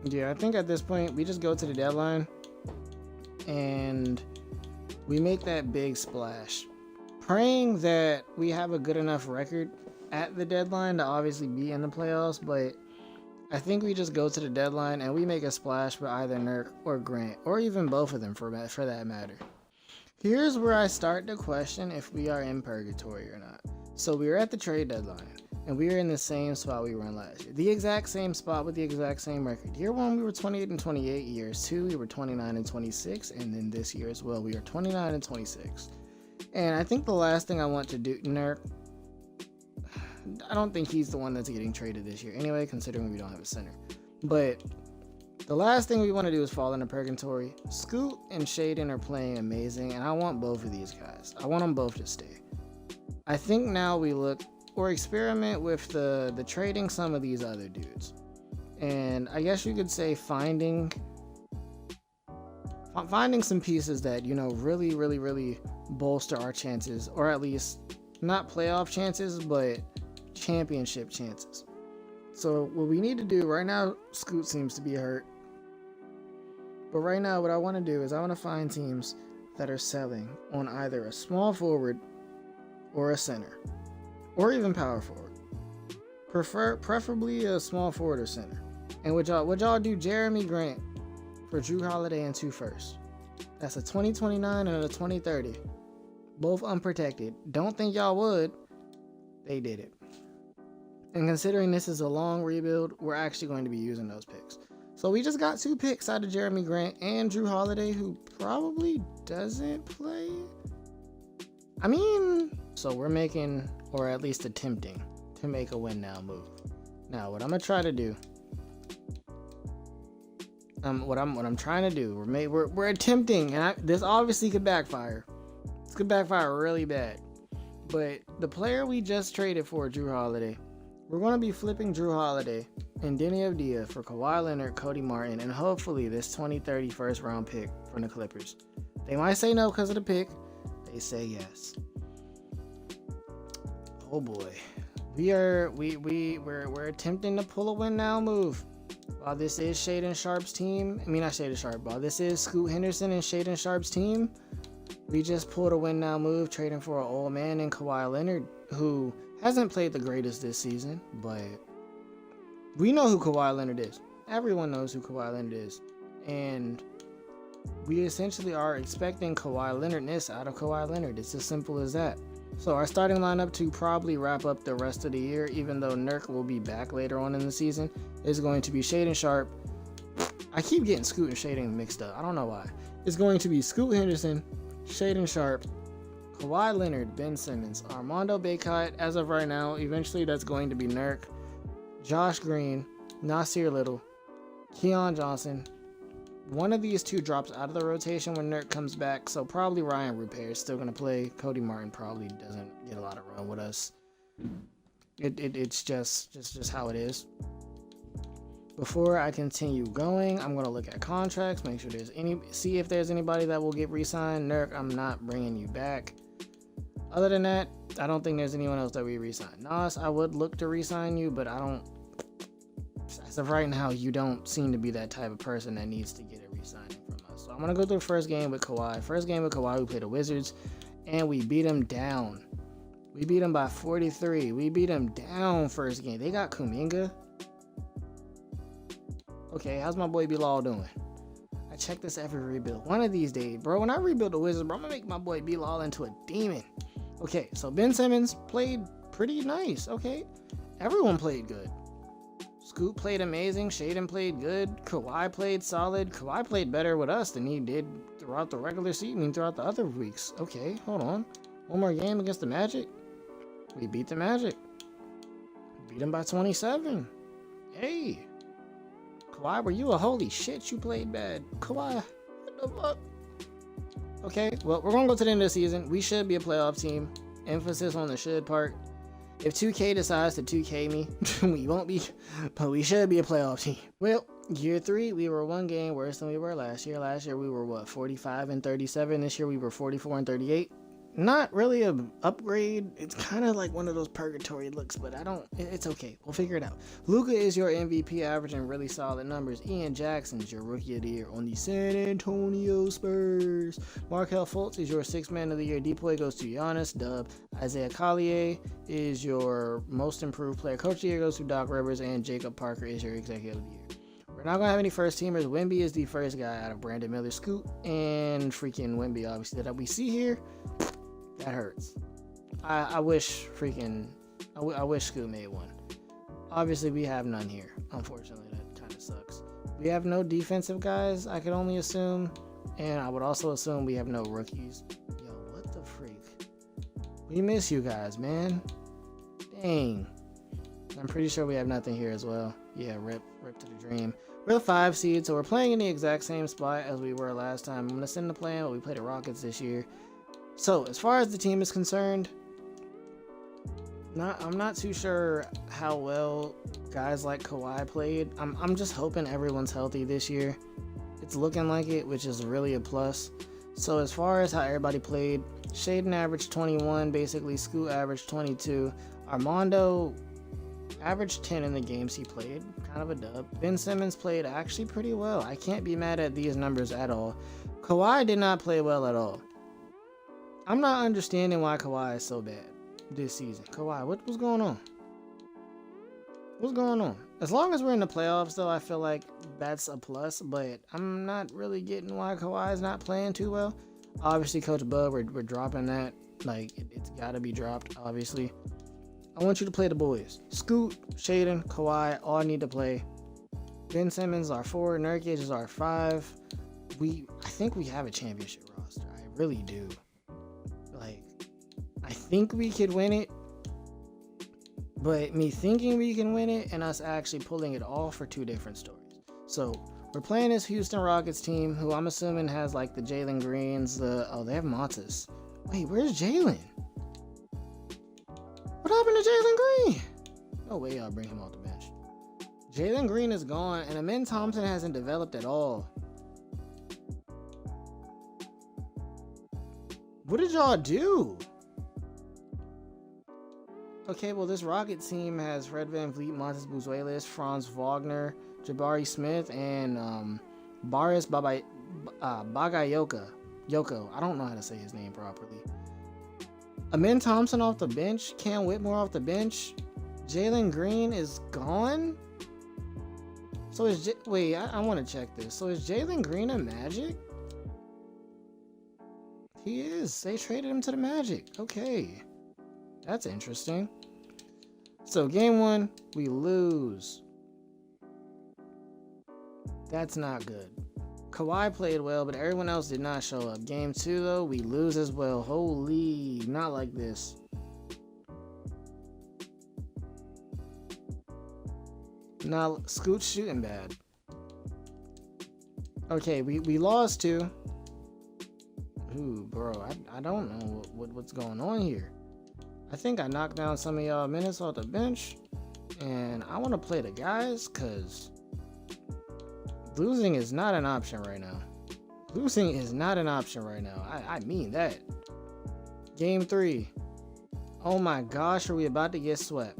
Yeah, I think at this point we just go to the deadline and we make that big splash. Praying that we have a good enough record at the deadline to obviously be in the playoffs, but I think we just go to the deadline and we make a splash with either Nurk or Grant, or even both of them for that matter. Here's where I start to question if we are in purgatory or not. So we were at the trade deadline, and we were in the same spot we were in last year. The exact same spot with the exact same record. Year 1, we were 28-28. Years 2, we were 29-26. And then this year as well, we are 29-26. And I think the last thing I want to do, Nurk, I don't think he's the one that's getting traded this year anyway, considering we don't have a center. But the last thing we want to do is fall into purgatory. Scoot and Shaedon are playing amazing, and I want both of these guys. I want them both to stay. I think now we look or experiment with the trading some of these other dudes. And I guess you could say finding finding some pieces that, you know, really bolster our chances, or at least not playoff chances, but championship chances. So what we need to do right now, Scoot seems to be hurt. But right now what I want to do is I want to find teams that are selling on either a small forward or a center, or even power forward. Preferably a small forward or center. And would y'all do Jeremy Grant for Jrue Holiday and 2 firsts? That's a 2029 and a 2030. Both unprotected. Don't think y'all would. They did it. And considering this is a long rebuild, we're actually going to be using those picks. So we just got 2 picks out of Jeremy Grant and Jrue Holiday, who probably doesn't play. I mean, so we're making, or at least attempting, to make a win now move. Now, what I'm gonna try to do, what I'm trying to do, we're attempting, and this obviously could backfire. This could backfire really bad. But the player we just traded for, Jrue Holiday, we're going to be flipping Jrue Holiday and 𝙈𝙤 𝙠𝙚 for Kawhi Leonard, Cody Martin, and hopefully this 2030 first round pick from the Clippers. They might say no because of the pick. They say yes. Oh boy. We're attempting to pull a win now move. While this is Shaedon Sharpe's team, I mean not Shaedon Sharpe, while this is Scoot Henderson and Shaedon Sharpe's team, we just pulled a win now move, trading for an old man in Kawhi Leonard, who hasn't played the greatest this season, but we know who Kawhi Leonard is. Everyone knows who Kawhi Leonard is. And we essentially are expecting Kawhi Leonard-ness out of Kawhi Leonard. It's as simple as that. So our starting lineup to probably wrap up the rest of the year, even though Nurk will be back later on in the season, is going to be Shaedon Sharpe. I keep getting Scoot and Shaedon mixed up. I don't know why. It's going to be Scoot Henderson, Shaedon Sharpe, Kawhi Leonard, Ben Simmons, Armando Bacot as of right now. Eventually that's going to be Nurk, Josh Green, Nasir Little, Keon Johnson. One of these 2 drops out of the rotation when Nurk comes back, so probably Ryan Rupert is still going to play. Cody Martin probably doesn't get a lot of run with us. It's just how it is. Before I continue going, I'm going to look at contracts, make sure see if there's anybody that will get re-signed. Nurk, I'm not bringing you back. Other than that, I don't think there's anyone else that we re-sign. Nas, I would look to re-sign you, but I don't. As of right now, you don't seem to be that type of person that needs to get a re-signing from us. So I'm going to go through the first game with Kawhi. First game with Kawhi, we played the Wizards, and we beat them down. We beat them by 43. We beat them down first game. They got Kuminga. Okay, how's my boy Bilal doing? I check this every rebuild. One of these days, bro, when I rebuild the Wizards, bro, I'm going to make my boy Bilal into a demon. Okay, so Ben Simmons played pretty nice. Okay, everyone played good. Scoot played amazing. Shaedon played good. Kawhi played solid. Kawhi played better with us than he did throughout the regular season, throughout the other weeks. Okay, hold on. One more game against the Magic. We beat the Magic. Beat them by 27. Hey. Kawhi, were you a holy shit? You played bad. Kawhi, what the fuck? Okay, well, we're going to go to the end of the season. We should be a playoff team. Emphasis on the should part. If 2K decides to 2K me, we won't be, but we should be a playoff team. Well, year 3, we were 1 game worse than we were last year. Last year, we were, what, 45-37. This year, we were 44-38. Not really an upgrade. It's kind of like one of those purgatory looks, but it's okay. We'll figure it out. Luka is your MVP, averaging really solid numbers. Ian Jackson's your Rookie of the Year on the San Antonio Spurs. Markelle Fultz is your 6th Man of the Year. Depoy goes to Giannis. Dub. Isaiah Collier is your Most Improved Player. Coach of the Year goes to Doc Rivers, and Jacob Parker is your Executive of the Year. We're not going to have any first teamers. Wemby is the first guy out of Brandon Miller, Scoot, and freaking Wemby, obviously, that we see here. That hurts. I wish Scoot made one. Obviously, we have none here. Unfortunately, that kind of sucks. We have no defensive guys, I could only assume. And I would also assume we have no rookies. Yo, what the freak? We miss you guys, man. Dang. I'm pretty sure we have nothing here as well. Yeah, rip to the dream. We're the 5 seed, so we're playing in the exact same spot as we were last time. I'm going to send the plan, but we played the Rockets this year. So, as far as the team is concerned, I'm not too sure how well guys like Kawhi played. I'm just hoping everyone's healthy this year. It's looking like it, which is really a plus. So as far as how everybody played, Shaedon averaged 21, basically Scoot averaged 22. Armando averaged 10 in the games he played, kind of a dub. Ben Simmons played actually pretty well. I can't be mad at these numbers at all. Kawhi did not play well at all. I'm not understanding why Kawhi is so bad this season. Kawhi, what's going on? What's going on? As long as we're in the playoffs, though, I feel like that's a plus, but I'm not really getting why Kawhi is not playing too well. Obviously, Coach Bud, we're dropping that. Like, it's got to be dropped, obviously. I want you to play the boys. Scoot, Shaedon, Kawhi, all need to play. Ben Simmons, our 4. Nurkic is our 5. I think we have a championship roster. I really do. Like, I think we could win it. But me thinking we can win it and us actually pulling it off are two different stories. So we're playing this Houston Rockets team, who I'm assuming has like the Jalen Greens, they have Montes. Wait, where's Jalen? What happened to Jalen Green? No way I'll bring him off the bench. Jalen Green is gone, and Amen Thompson hasn't developed at all. What did y'all do? Okay, well, this Rocket team has Fred VanVleet, Montes Buzuelos, Franz Wagner, Jabari Smith, and Boris Bagayoko. I don't know how to say his name properly. Amen Thompson off the bench. Cam Whitmore off the bench. Jalen Green is gone? So is wait, I want to check this. So is Jalen Green a Magic? He is. They traded him to the Magic. Okay. That's interesting. So game 1, we lose. That's not good. Kawhi played well, but everyone else did not show up. Game 2, though, we lose as well. Holy, not like this. Now, Scoot's shooting bad. Okay, we lost 2. Ooh, bro, I don't know what's going on here. I think I knocked down some of y'all minutes off the bench, and I want to play the guys, because losing is not an option right now. Losing is not an option right now. I mean that. Game 3. Oh my gosh, are we about to get swept?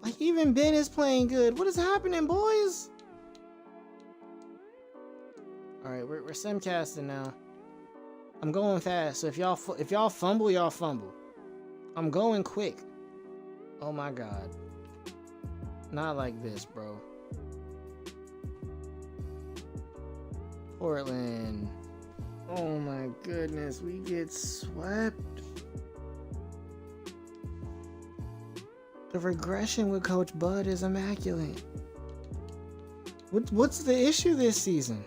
Like, even Ben is playing good. What is happening, boys? Alright, we're simcasting now. I'm going fast, so if y'all fumble, y'all fumble. I'm going quick. Oh my god. Not like this, bro. Portland. Oh my goodness, we get swept. The regression with Coach Bud is immaculate. What's the issue this season?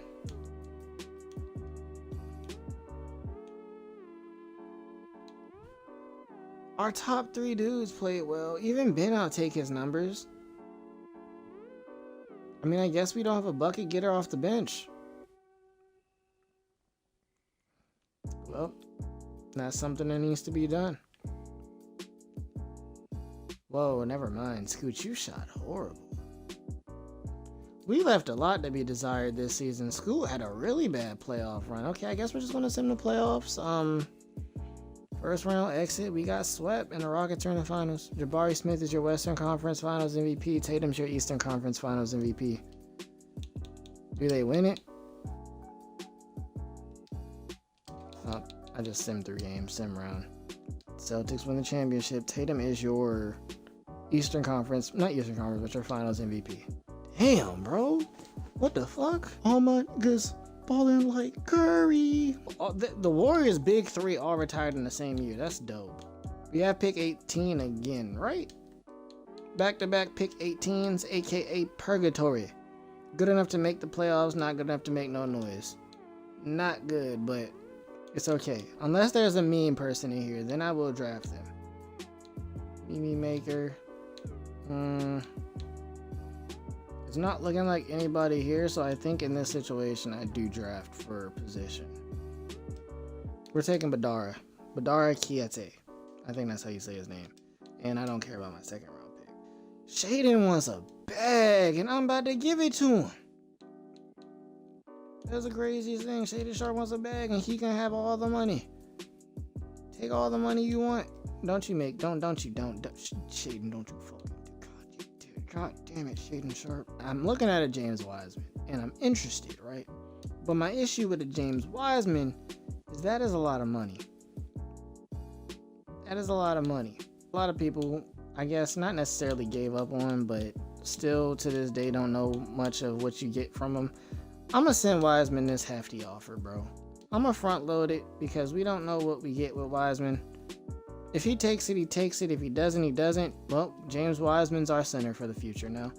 Our top 3 dudes played well. Even Ben, I'll take his numbers. I mean, I guess we don't have a bucket getter off the bench. Well, that's something that needs to be done. Whoa, never mind. Scoot, you shot horrible. We left a lot to be desired this season. Scoot had a really bad playoff run. Okay, I guess we're just going to send the playoffs. First round exit, we got swept and the Rockets are in the finals. Jabari Smith is your Western Conference Finals MVP. Tatum's your Eastern Conference Finals MVP. Do they win it? Oh, I just simmed through games, sim round. Celtics win the championship. Tatum is your Eastern Conference, not Eastern Conference, but your Finals MVP. Damn, bro. What the fuck? Oh my goodness. Balling like Curry. The Warriors' big 3 all retired in the same year. That's dope. We have pick 18 again, right? Back-to-back pick 18s, aka Purgatory. Good enough to make the playoffs, not good enough to make no noise. Not good, but it's okay. Unless there's a meme person in here, then I will draft them. Meme maker. It's not looking like anybody here, so I think in this situation I do draft for position. We're taking 𝙈𝙗𝙠𝙚 Kiete. I think that's how you say his name. And I don't care about my second round pick. Shaedon wants a bag, and I'm about to give it to him. That's the craziest thing. Shaedon Sharpe wants a bag, and he can have all the money. Take all the money you want. Shaedon, don't you fucking, God damn it, Shaedon Sharpe. I'm looking at a James Wiseman, and I'm interested, right? But my issue with the James Wiseman is that is a lot of money. That is a lot of money. A lot of people, I guess, not necessarily gave up on him, but still to this day don't know much of what you get from him. I'm gonna send Wiseman this hefty offer, bro. I'm gonna front load it because we don't know what we get with Wiseman. If he takes it, he takes it. If he doesn't, he doesn't. Well, James Wiseman's our center for the future now.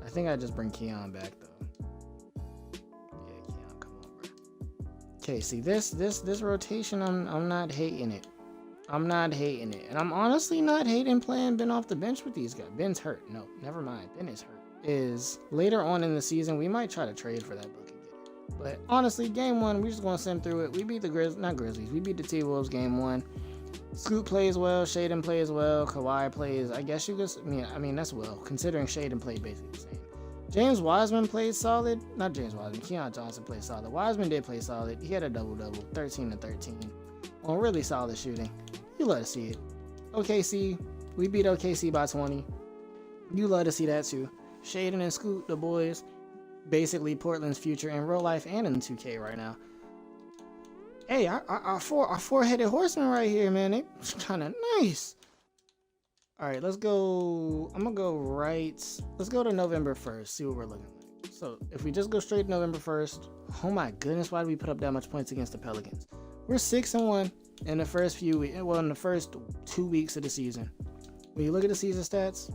I think I just bring Keon back though. Yeah, Keon, come on, bro. Okay, see this rotation, I'm not hating it. I'm not hating it. And I'm honestly not hating playing Ben off the bench with these guys. Ben's hurt. No, never mind. Ben is hurt. Is later on in the season, we might try to trade for that bucket getter. But honestly, game one, we're just going to send through it. We beat the Grizzlies. We beat the T-Wolves game one. Scoot plays well. Shaedon plays well. Kawhi plays, I guess you could, I mean, that's well, considering Shaedon played basically the same. James Wiseman played solid. Not James Wiseman. Keon Johnson played solid. Wiseman did play solid. He had a double-double, 13 to 13 on really solid shooting. You love to see it. OKC, we beat OKC by 20. You love to see that too. Shaedon and Scoot, the boys, basically Portland's future in real life and in 2K right now. Hey, our four-headed horseman right here, man. They kind of nice. All right, let's go. I'm gonna go right. Let's go to November 1st. See what we're looking like. So if we just go straight to November 1st, oh my goodness, why did we put up that much points against the Pelicans? We're 6-1 in the first few weeks. Well, in the first 2 weeks of the season. When you look at the season stats,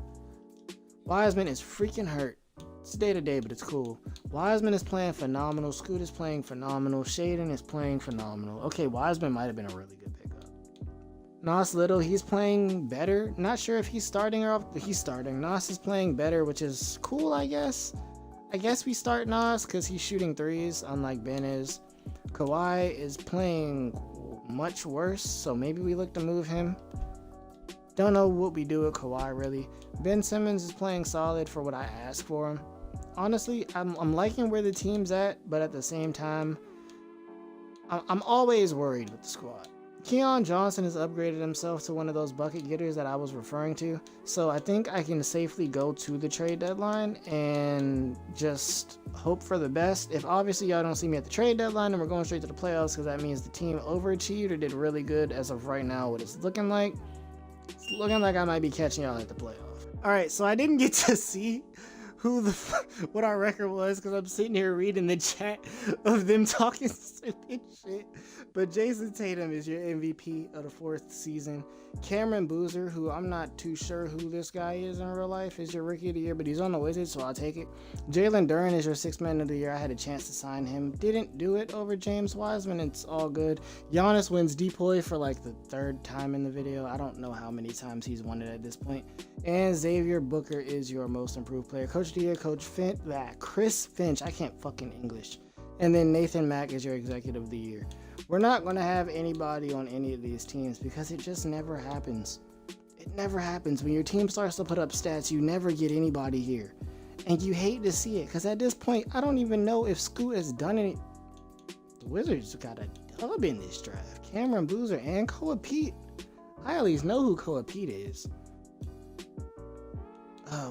Wiseman is freaking hurt. It's day to day, but it's cool. Wiseman is playing phenomenal. Scoot is playing phenomenal. Shaedon is playing phenomenal. Okay, Wiseman might have been a really good pickup. Nas Little, he's playing better. Not sure if he's starting or off, but he's starting. Nas is playing better, which is cool, I guess. I guess we start Nas because he's shooting threes, unlike Ben is. Kawhi is playing much worse, so maybe we look to move him. Don't know what we do with Kawhi, really. Ben Simmons is playing solid for what I asked for him. Honestly, I'm liking where the team's at, but at the same time, I'm always worried with the squad. Keon Johnson has upgraded himself to one of those bucket getters that I was referring to, so I think I can safely go to the trade deadline and just hope for the best. If obviously y'all don't see me at the trade deadline and we're going straight to the playoffs, because that means the team overachieved or did really good as of right now, what it's looking like. It's looking like I might be catching y'all at the playoff. All right, so I didn't get to see what our record was because I'm sitting here reading the chat of them talking stupid shit. But Jason Tatum is your MVP of the 4th season. Cameron Boozer, who I'm not too sure who this guy is in real life, is your Rookie of the Year, but he's on the Wizards, so I'll take it. Jalen Duren is your 6th Man of the Year. I had a chance to sign him. Didn't do it over James Wiseman. It's all good. Giannis wins Depoy for like the 3rd time in the video. I don't know how many times he's won it at this point. And Xavier Booker is your Most Improved Player. Coach of the Year, Chris Finch. I can't fucking English. And then Nathan Mack is your Executive of the Year. We're not going to have anybody on any of these teams because it just never happens. It never happens. When your team starts to put up stats, you never get anybody here. And you hate to see it because at this point, I don't even know if Scoot has done any. The Wizards got a dub in this draft. Cameron Boozer and Koa Pete. I at least know who Koa Pete is.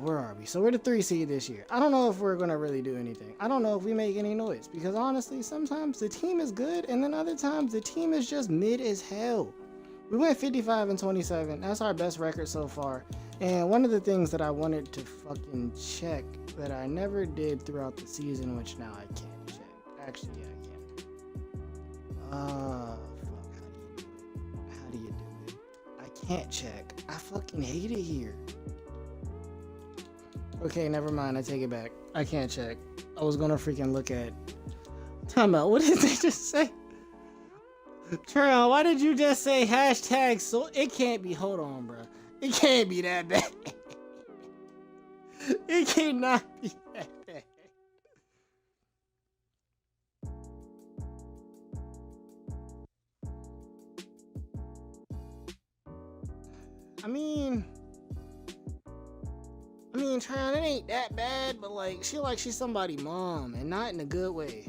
Where are we? So we're the 3 seed this year. I don't know if we're going to really do anything. I don't know if we make any noise because honestly, sometimes the team is good and then other times the team is just mid as hell. We went 55-27. That's our best record so far. And one of the things that I wanted to fucking check that I never did throughout the season, which now I can't check. Actually, yeah, I can. Fuck, how do you do it? I can't check. I fucking hate it here. Okay, never mind. I take it back. I can't check. I was gonna freaking look at. Time out. What did they just say? Trail, why did you just say hashtag? So it can't be. Hold on, bro. It can't be that bad. It cannot be that bad. I mean, mean, Tryon, it ain't that bad, but like she's somebody's mom, and not in a good way.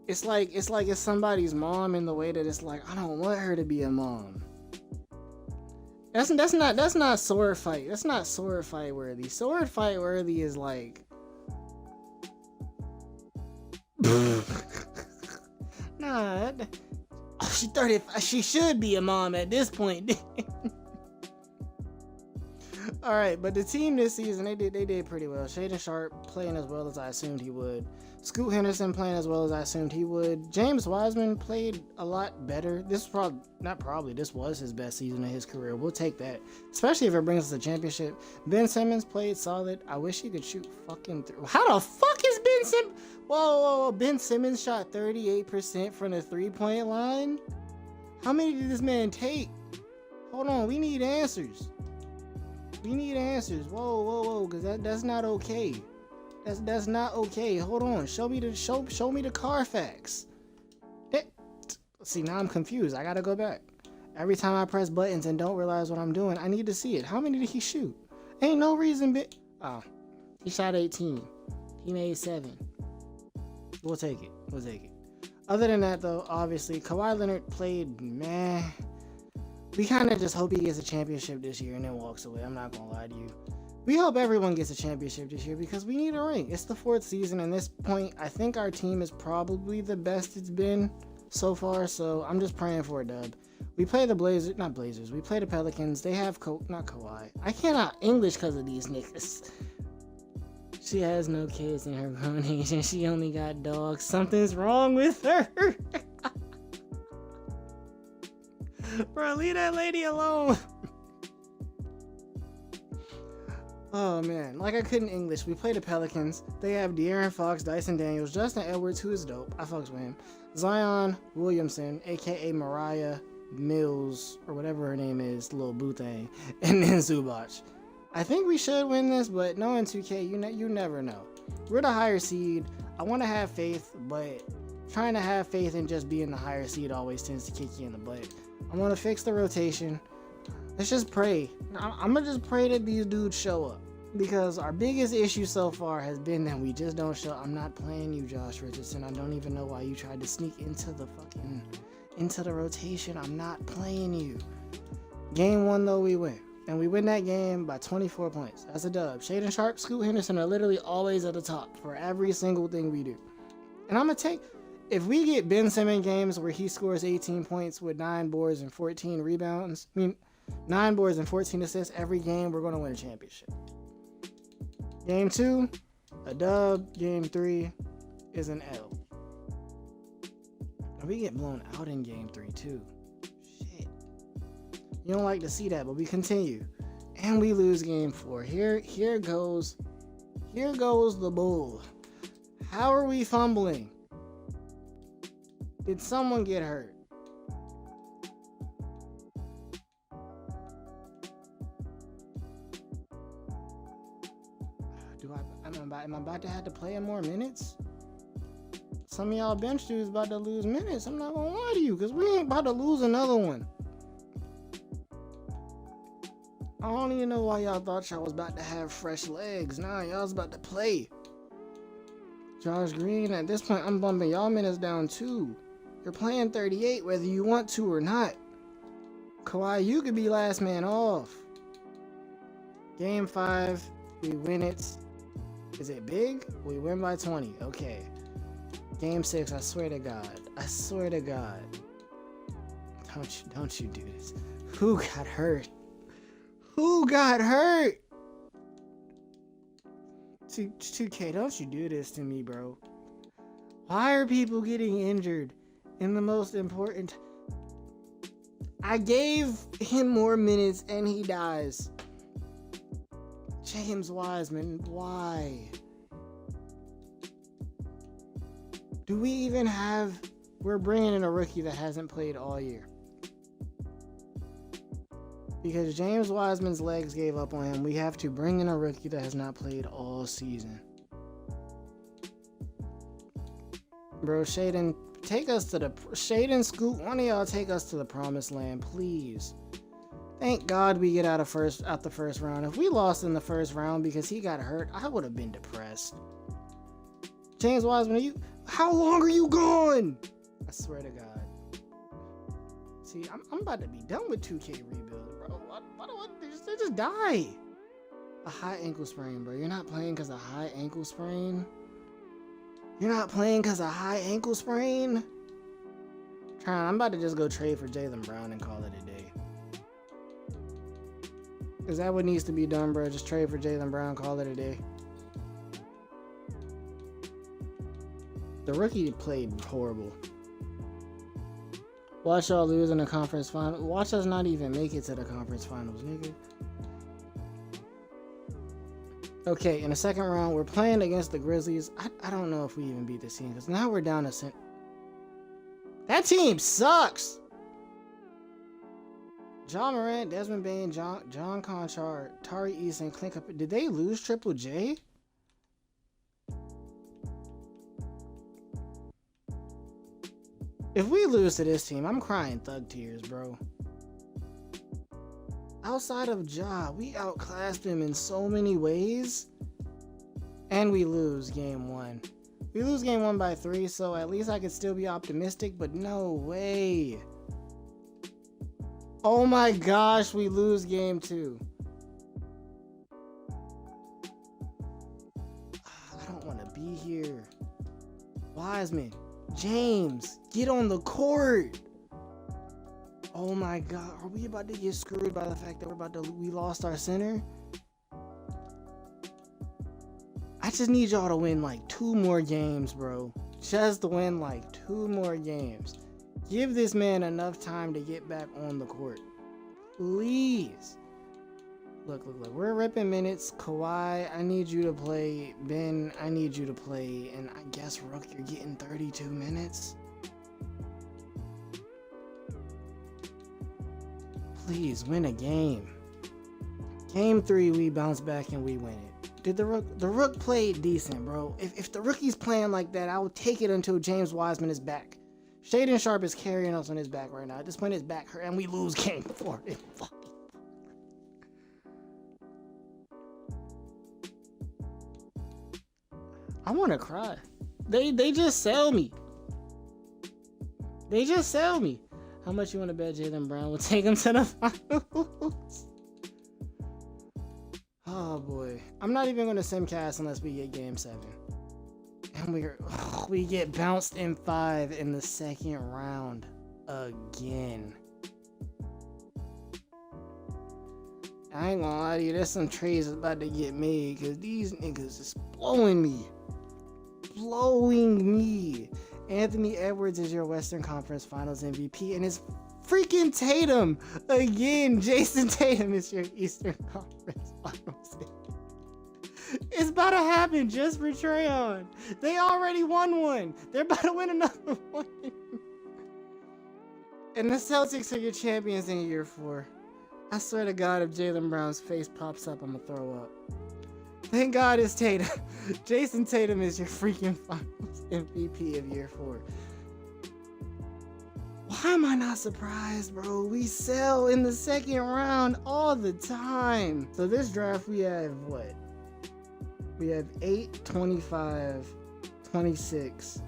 It's like it's somebody's mom in the way that it's like, I don't want her to be a mom. That's not sword fight. That's not sword fight worthy. Sword fight worthy is like nah. She's 35. She should be a mom at this point. All right, but the team this season, they did pretty well. Shaedon Sharpe playing as well as I assumed he would. Scoot Henderson playing as well as I assumed he would. James Wiseman played a lot better. This was his best season of his career. We'll take that, especially if it brings us a championship. Ben Simmons played solid. I wish he could shoot fucking through. How the fuck is Ben Simmons? Whoa. Ben Simmons shot 38% from the 3-point line. How many did this man take? Hold on, we need answers. We need answers. Whoa, because that's not okay. That's not okay. Hold on. Show me the Carfax. See, now I'm confused. I gotta go back. Every time I press buttons and don't realize what I'm doing, I need to see it. How many did he shoot? Ain't no reason, oh, he shot 18. He made 7. We'll take it. Other than that, though, obviously, Kawhi Leonard played meh. We kind of just hope he gets a championship this year and then walks away. I'm not gonna lie to you. We hope everyone gets a championship this year because we need a ring. It's the 4th season, and at this point, I think our team is probably the best it's been so far, so I'm just praying for a dub. We play the Blazers. We play the Pelicans. They have not Kawhi. I cannot English because of these niggas. She has no kids in her grown age, and she only got dogs. Something's wrong with her. Bro, leave that lady alone. Oh man, like I couldn't English. We play the Pelicans. They have De'Aaron Fox, Dyson Daniels, Justin Edwards, who is dope. I fucks with him. Zion Williamson, aka Mariah Mills, or whatever her name is, Lil Boo thing, and then Zubac. I think we should win this, but knowing 2K, you never know. We're the higher seed. I want to have faith, but trying to have faith in just being the higher seed always tends to kick you in the butt. I want to fix the rotation. Let's just pray. I'm going to just pray that these dudes show up. Because our biggest issue so far has been that we just don't show. I'm not playing you, Josh Richardson. I don't even know why you tried to sneak into the rotation. I'm not playing you. Game 1, though, we win. And we win that game by 24 points. That's a dub. Shaedon Sharpe, Scoot Henderson are literally always at the top for every single thing we do. And I'm going to take... If we get Ben Simmons games where he scores 18 points with 9 boards and 14 rebounds, 9 boards and 14 assists every game, we're going to win a championship. Game 2, a dub. Game 3 is an L. And we get blown out in game 3 too. Shit. You don't like to see that, but we continue. And we lose game 4. Here goes the bull. How are we fumbling? Did someone get hurt? Am I about to have to play in more minutes? Some of y'all bench dudes about to lose minutes. I'm not gonna lie to you, because we ain't about to lose another one. I don't even know why y'all thought y'all was about to have fresh legs. Nah, y'all's about to play. Josh Green, at this point, I'm bumping y'all minutes down too. You're playing 38 whether you want to or not. Kawhi, you could be last man off. Game 5, we win it. Is it big? We win by 20. Okay. Game 6, I swear to God. I swear to God. Don't you do this. Who got hurt? Who got hurt? 2K, don't you do this to me, bro. Why are people getting injured in the most important... I gave him more minutes and he dies. James Wiseman, why? Do we even have... We're bringing in a rookie that hasn't played all year. Because James Wiseman's legs gave up on him, we have to bring in a rookie that has not played all season. Bro, Shaedon, take us to the... Shaedon, Scoot, one of y'all take us to the promised land, please. Thank God we get out the first round. If we lost in the first round because he got hurt, I would have been depressed. James Wiseman, how long are you gone? I swear to God. See, I'm about to be done with 2K rebuild, bro. They just die. A high ankle sprain, bro. You're not playing because of high ankle sprain? You're not playing because of high ankle sprain? I'm about to just go trade for Jaylen Brown and call it a day. Is that what needs to be done, bro? Just trade for Jaylen Brown, call it a day. The rookie played horrible. Watch y'all lose in the conference final. Watch us not even make it to the conference finals, nigga. Okay, in the second round, we're playing against the Grizzlies. I don't know if we even beat this team, because now we're down to... That team sucks! John Morant, Desmond Bane, John Conchar, Tari Eason, Clint Capella. Did they lose Triple J? If we lose to this team, I'm crying thug tears, bro. Outside of Ja, we outclassed him in so many ways. And we lose game 1. We lose game 1 by 3, so at least I could still be optimistic, but no way. Oh my gosh, we lose game 2. I don't want to be here. Wiseman, James, get on the court. Oh my God, are we about to get screwed by the fact that we lost our center? I just need y'all to win like 2 more games, bro. Just to win like 2 more games. Give this man enough time to get back on the court. Please. Look. We're ripping minutes. Kawhi, I need you to play. Ben, I need you to play. And I guess, Rook, you're getting 32 minutes. Please, win a game. Game 3, we bounce back and we win it. Did the Rook played decent, bro. If the rookie's playing like that, I will take it until James Wiseman is back. Shaedon Sharpe is carrying us on his back right now. At this point, his back hurt, and we lose game 4. I want to cry. They just sell me. They just sell me. How much you want to bet Jaylen Brown will take him to the finals? Oh boy. I'm not even going to simcast unless we get game 7. And we get bounced in 5 in the second round again. I ain't gonna lie to you, there's some trades about to get made because these niggas is blowing me. Anthony Edwards is your Western Conference Finals MVP, and it's freaking Tatum again. Jason Tatum is your Eastern Conference Finals MVP. It's about to happen just for Trayon. They already won one. They're about to win another one. And the Celtics are your champions in year 4. I swear to God, if Jaylen Brown's face pops up, I'm gonna throw up. Thank God it's Tatum. Jason Tatum is your freaking Finals MVP of year 4. Why am I not surprised, bro? We sell in the second round all the time. So this draft, we have what? We have 8, 25, 26.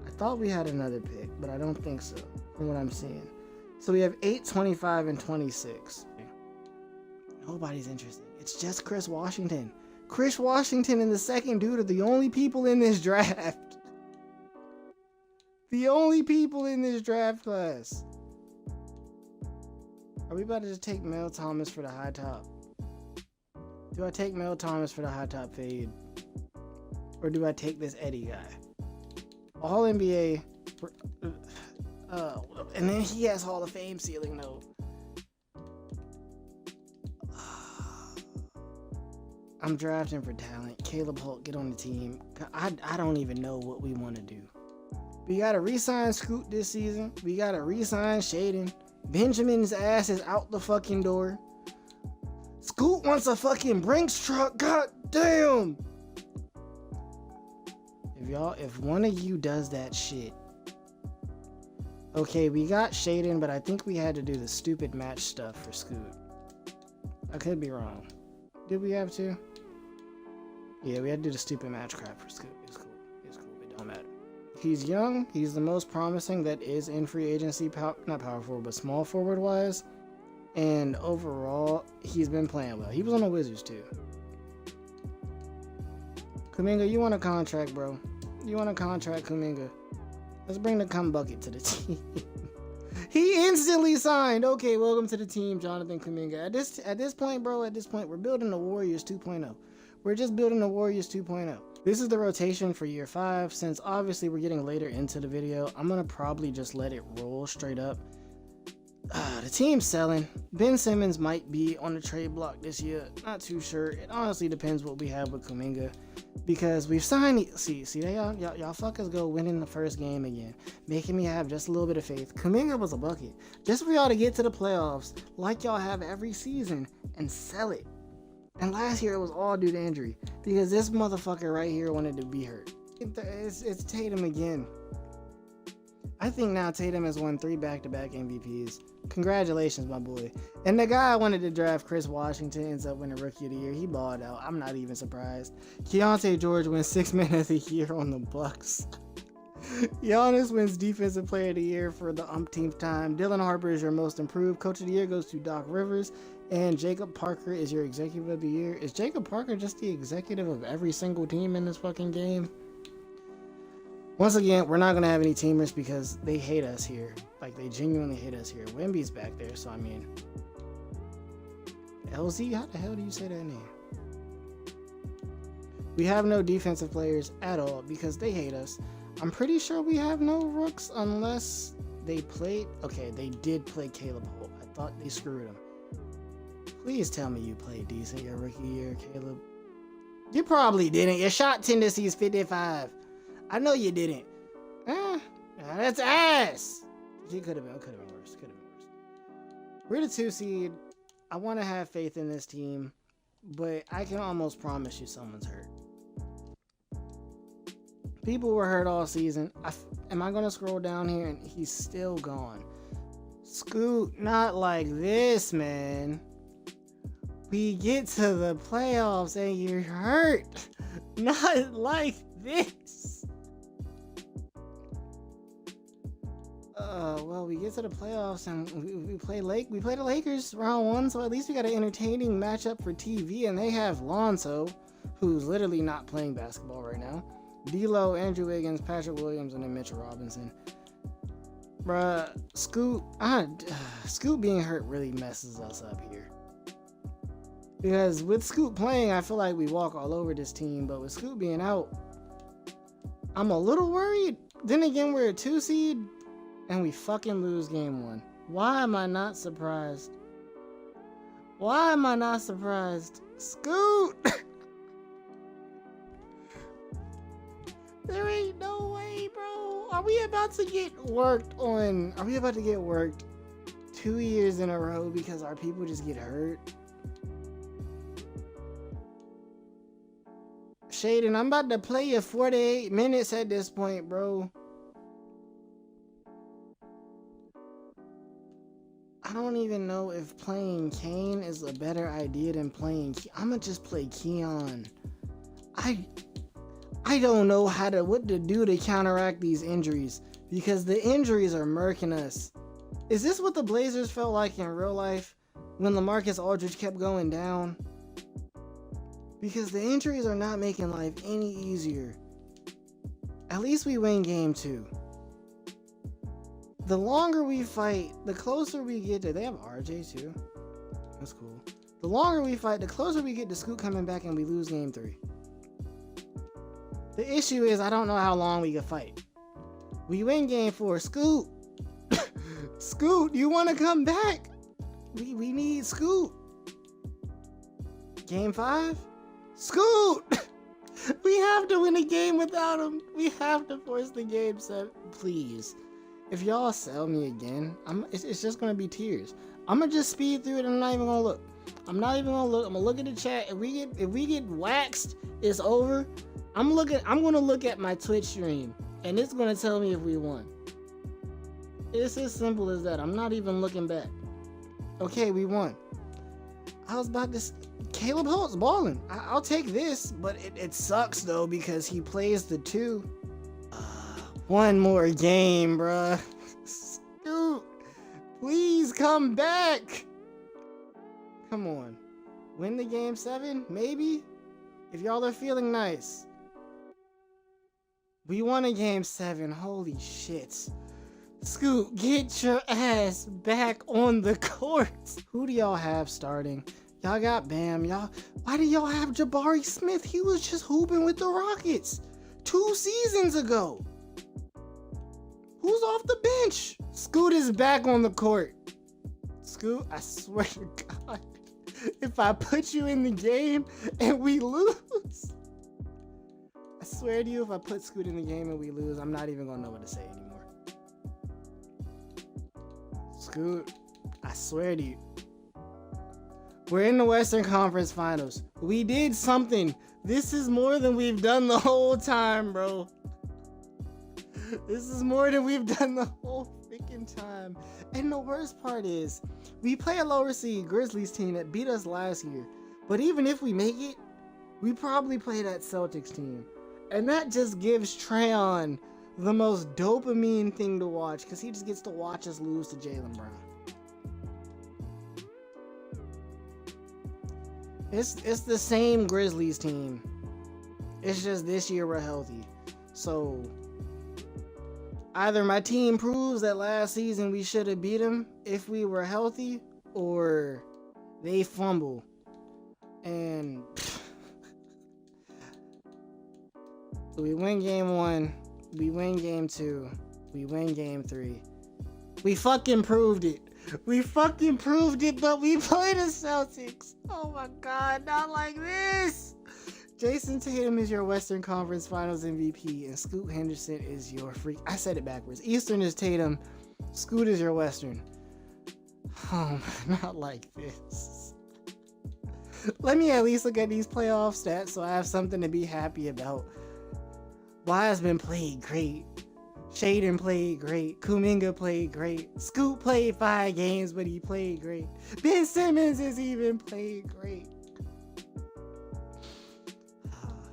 I thought we had another pick, but I don't think so, from what I'm seeing. So we have 8, 25, and 26. Nobody's interested. It's just Chris Washington. Chris Washington and the second dude are the only people in this draft. The only people in this draft class. Are we about to just take Mel Thomas for the high top? Do I take Mel Thomas for the high top fade? Or do I take this Eddie guy? All NBA. And then he has Hall of Fame ceiling though. I'm drafting for talent. Caleb Holt, get on the team. I don't even know what we want to do. We got to re-sign Scoot this season. We got to re-sign Shaedon. Benjamin's ass is out the fucking door. Scoot wants a fucking Brinks truck. God damn. If one of you does that shit, Okay, we got Shaedon, but I think we had to do the stupid match stuff for Scoot. I could be wrong. Did we have to? Yeah, we had to do the stupid match crap for Scoot. It's cool. It's cool. It don't matter. He's young. He's the most promising that is in free agency. Not power forward, but small forward wise. And overall, he's been playing well. He was on the Wizards too. Kuminga, you want a contract, bro? You want a contract, Kuminga? Let's bring the cum bucket to the team. He instantly signed. Okay, welcome to the team, Jonathan Kuminga. At this point, bro, we're building the Warriors 2.0. We're just building the Warriors 2.0. This is the rotation for year 5. Since obviously we're getting later into the video, I'm gonna probably just let it roll straight up. The team's selling. Ben Simmons might be on the trade block this year. Not too sure. It honestly depends what we have with Kuminga. Because we've signed, see, y'all fuckers go winning the first game again, making me have just a little bit of faith. Kuminga was a bucket, just for y'all to get to the playoffs, like y'all have every season, and sell it. And last year it was all due to injury, because this motherfucker right here wanted to be hurt. It's Tatum again. I think now Tatum has won 3 back-to-back MVPs. Congratulations, my boy. And the guy I wanted to draft, Chris Washington, ends up winning Rookie of the Year. He balled out. I'm not even surprised. Keontae George wins 6th Man of the Year on the Bucks. Giannis wins Defensive Player of the Year for the umpteenth time. Dylan Harper is your most improved. Coach of the Year goes to Doc Rivers. And Jacob Parker is your Executive of the Year. Is Jacob Parker just the executive of every single team in this fucking game? Once again, we're not going to have any teamers because they hate us here. Like, they genuinely hate us here. Wemby's back there, so I mean... LZ? How the hell do you say that name? We have no defensive players at all because they hate us. I'm pretty sure we have no rooks unless they played... Okay, they did play Caleb Holt. I thought they screwed him. Please tell me you played decent your rookie year, Caleb. You probably didn't. Your shot tendency is 55. I know you didn't. That's ass. It could have been worse. We're the 2 seed. I want to have faith in this team, but I can almost promise you someone's hurt. People were hurt all season. Am I going to scroll down here and he's still gone? Scoot, not like this, man. We get to the playoffs and you're hurt. Not like this. Well, we get to the playoffs and we play the Lakers round 1, so at least we got an entertaining matchup for TV, and they have Lonzo, who's literally not playing basketball right now. D'Lo, Andrew Wiggins, Patrick Williams, and then Mitchell Robinson. Bruh, Scoot being hurt really messes us up here. Because with Scoot playing, I feel like we walk all over this team, but with Scoot being out, I'm a little worried. Then again, we're a 2 seed. And we fucking lose game 1. Why am I not surprised? Why am I not surprised? Scoot! There ain't no way, bro. Are we about to get worked on? Are we about to get worked 2 years in a row because our people just get hurt? Shaedon, I'm about to play you 48 minutes at this point, bro. I don't even know if playing Kane is a better idea than playing... I'ma just play Keon. I don't know what to do to counteract these injuries, because the injuries are murking us. Is this what the Blazers felt like in real life when LaMarcus Aldridge kept going down? Because the injuries are not making life any easier. At least we win game 2. The longer we fight, the closer we get to... They have RJ too. That's cool. The longer we fight, the closer we get to Scoot coming back and we lose game 3. The issue is I don't know how long we can fight. We win game 4. Scoot! Scoot, you want to come back? We need Scoot. Game 5? Scoot! We have to win a game without him. We have to force the game 7. Please. If y'all sell me again, it's just gonna be tears. I'm gonna just speed through it and I'm not even gonna look. I'm gonna look at the chat. If we get waxed, it's over. I'm gonna look at my Twitch stream and it's gonna tell me if we won. It's as simple as that. I'm not even looking back. Okay, we won. I was about to... Caleb Holt's balling. I'll take this, but it sucks though because he plays the 2. One more game, bruh. Dude, please come back. Come on. Win the game 7, maybe? If y'all are feeling nice. We won a game 7. Holy shit. Scoot, get your ass back on the court. Who do y'all have starting? Y'all got Bam. Why do y'all have Jabari Smith? He was just hooping with the Rockets 2 seasons ago. Who's off the bench? Scoot is back on the court. Scoot, I swear to God, if I put you in the game and we lose, I swear to you, if I put Scoot in the game and we lose, I'm not even gonna know what to say anymore. Scoot, I swear to you. We're in the Western Conference Finals. We did something. This is more than we've done the whole time, bro. This is more than we've done the whole freaking time. And the worst part is, we play a lower seed Grizzlies team that beat us last year. But even if we make it, we probably play that Celtics team. And that just gives Trayon the most dopamine thing to watch, because he just gets to watch us lose to Jaylen Brown. It's the same Grizzlies team. It's just this year we're healthy. So either my team proves that last season we should have beat them if we were healthy, or they fumble. And we win game 1, we win game 2, we win game 3. We fucking proved it. We fucking proved it, but we played the Celtics. Oh my God, not like this. Jason Tatum is your Western Conference Finals MVP, and Scoot Henderson is your freak. I said it backwards. Eastern is Tatum, Scoot is your Western. Oh, not like this. Let me at least look at these playoff stats so I have something to be happy about. Wiseman played great. Shaedon played great. Kuminga played great. Scoot played 5 games, but he played great. Ben Simmons has even played great.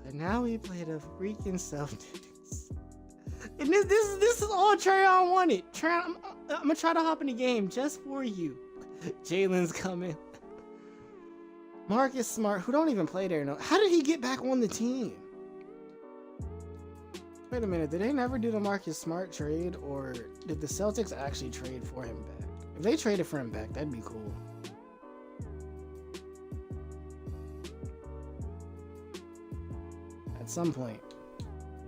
And now we play the freaking Celtics. And this is all Trayon wanted. I'm gonna try to hop in the game just for you. Jalen's coming. Marcus Smart, who don't even play there no. How did he get back on the team? Wait a minute, did they never do the Marcus Smart trade, or did the Celtics actually trade for him back? If they traded for him back, that'd be cool. At some point.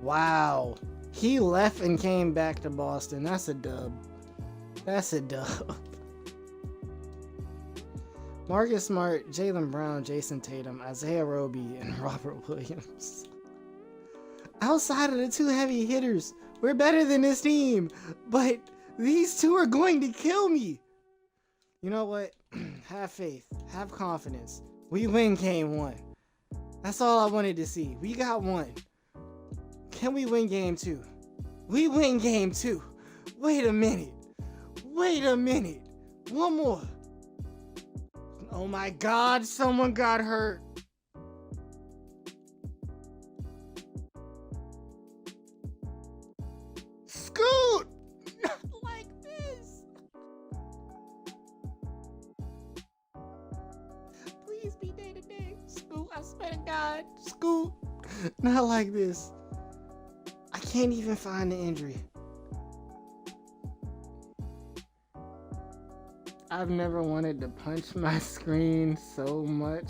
Wow. He left and came back to Boston. That's a dub. That's a dub. Marcus Smart, Jaylen Brown, Jason Tatum, Isaiah Roby, and Robert Williams. Outside of the 2 heavy hitters, we're better than this team, but these 2 are going to kill me. You know what? Have faith, have confidence. We win game 1. That's all I wanted to see. We got 1. Can we win game 2? We win game 2. Wait a minute. Wait a minute. One more. Oh my God, someone got hurt. Scoot! Not like this. Please be day to day. Scoot, I swear to God. Scoot. Not like this. I can't even find the injury. I've never wanted to punch my screen so much.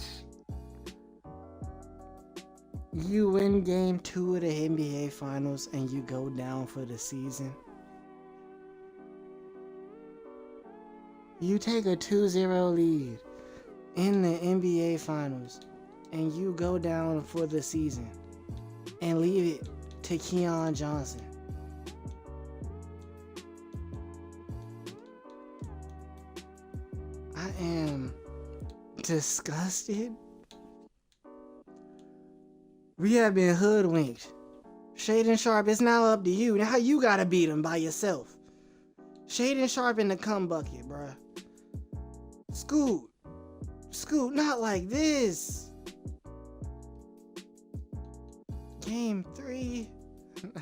You win game 2 of the NBA Finals and you go down for the season. You take a 2-0 lead in the NBA Finals and you go down for the season and leave it to Keon Johnson. I am disgusted. We have been hoodwinked. Shaedon Sharpe, it's now up to you. Now you gotta beat him by yourself. Shaedon Sharpe in the cum bucket, bruh. Scoot, not like this. Game 3.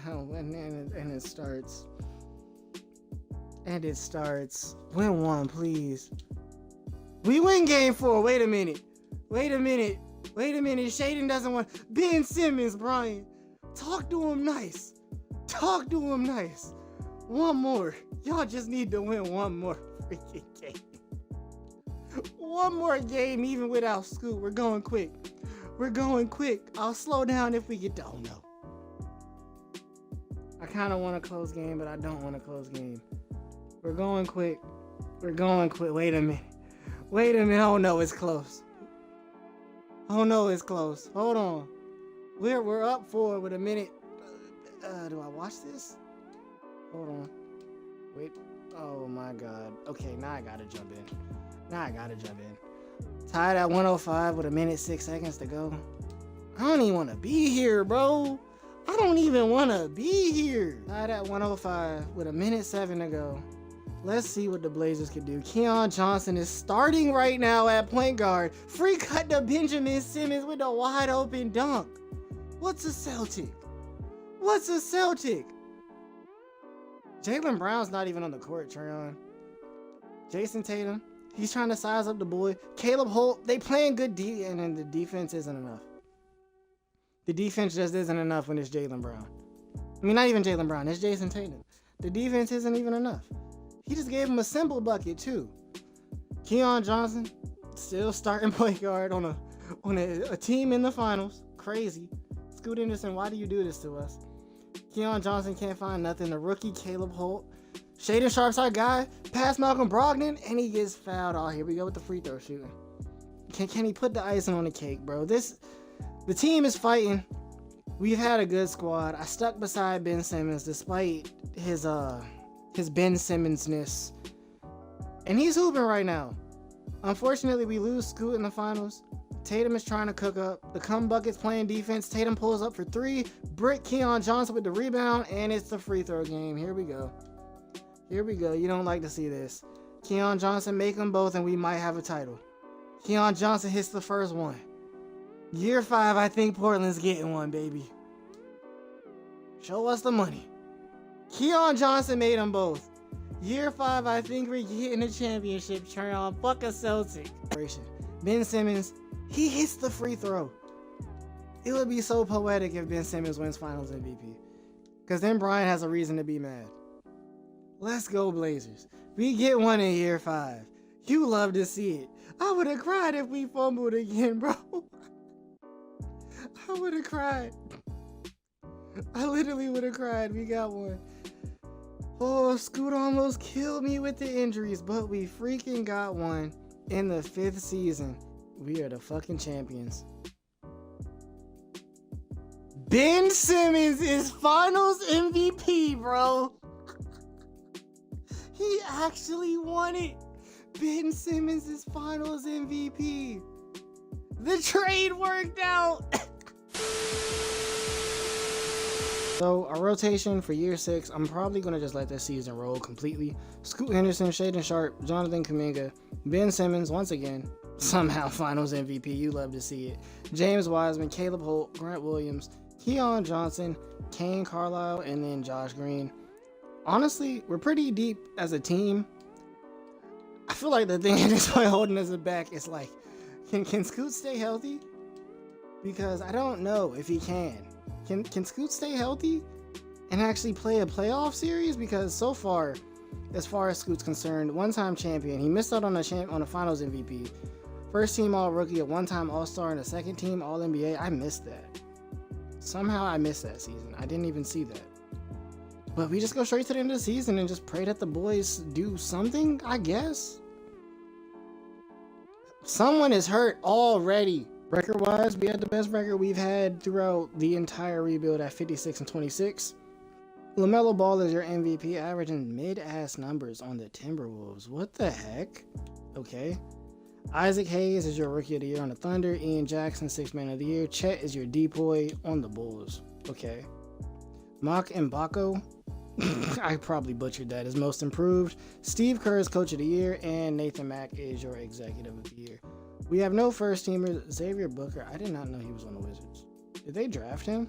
Oh, and it starts. And it starts. Win 1, please. We win game 4. Wait a minute. Shaedon doesn't want. Ben Simmons, Brian. Talk to him nice. One more. Y'all just need to win one more freaking game. One more game, even without Scoot. We're going quick. I'll slow down if we get to. Oh no. I kind of want a close game, but I don't want a close game. We're going quick. Wait a minute. Oh no, it's close. Hold on. We're up 4 with a minute. Do I watch this? Hold on. Wait. Oh my god. Okay, now I gotta jump in. Tied at 105 with a minute 6 seconds to go. I don't even want to be here, bro. Tied at 105 with a minute 7 to go. Let's see what the Blazers can do. Keon Johnson is starting right now at point guard. Free cut to Benjamin Simmons with a wide open dunk. What's a Celtic? Jaylen Brown's not even on the court, Trayon. Jason Tatum, he's trying to size up the boy. Caleb Holt, they playing good and then the defense isn't enough. The defense just isn't enough when it's Jaylen Brown. I mean, not even Jaylen Brown, it's Jason Tatum. The defense isn't even enough. He just gave him a simple bucket too. Keon Johnson, still starting point guard on a team in the finals. Crazy. Scoot Henderson, why do you do this to us? Keon Johnson can't find nothing. The rookie Caleb Holt. Shaedon Sharpe's our guy. Pass Malcolm Brogdon, and he gets fouled. Oh, here we go with the free throw shooting. Can he put the icing on the cake, bro? The team is fighting. We've had a good squad. I stuck beside Ben Simmons despite his Ben Simmons-ness. And he's hooping right now. Unfortunately, we lose Scoot in the finals. Tatum is trying to cook up. The cum bucket's playing defense. Tatum pulls up for 3. Brick Keon Johnson with the rebound, and it's the free throw game. Here we go. You don't like to see this. Keon Johnson make them both, and we might have a title. Keon Johnson hits the first one. Year 5, I think Portland's getting one, baby. Show us the money. Keon Johnson made them both. Year 5, I think we're getting a championship. Turn on. Fuck a Celtic. Ben Simmons, he hits the free throw. It would be so poetic if Ben Simmons wins Finals MVP. Because then Brian has a reason to be mad. Let's go Blazers. We get one in year 5. You love to see it. I would have cried if we fumbled again, bro. I would have cried. I literally would have cried. We got one. Oh, Scoot almost killed me with the injuries, but we freaking got one in the 5th season. We are the fucking champions. Ben Simmons is Finals MVP, bro. He actually won it. Ben Simmons is Finals MVP. The trade worked out. So our rotation for year 6, I'm probably gonna just let this season roll completely. Scoot Henderson, Shaedon Sharpe, Jonathan Kuminga, Ben Simmons, once again, somehow Finals MVP. You love to see it. James Wiseman, Caleb Holt, Grant Williams, Keon Johnson, Kane Carlisle, and then Josh Green. Honestly, we're pretty deep as a team. I feel like the thing that's holding us back is like, can Scoot stay healthy? Because I don't know if he can. Can Scoot stay healthy and actually play a playoff series? Because so far as Scoot's concerned, one-time champion, he missed out on a Finals MVP, first team All-Rookie, a one-time All-Star, and a second team All-NBA. I missed that. Somehow I missed that season. I didn't even see that. But we just go straight to the end of the season and just pray that the boys do something, I guess. Someone is hurt already. Record-wise, we had the best record we've had throughout the entire rebuild at 56-26. LaMelo Ball is your MVP, averaging mid-ass numbers on the Timberwolves. What the heck? Okay. Isaac Hayes is your Rookie of the Year on the Thunder. Ian Jackson, 6th Man of the Year. Chet is your Depoy on the Bulls. Okay. Mock Mbako. I probably butchered that. Is most improved. Steve Kerr is coach of the year, and Nathan Mack is your executive of the year. We have no first teamers. Xavier Booker, I did not know he was on the Wizards. Did they draft him?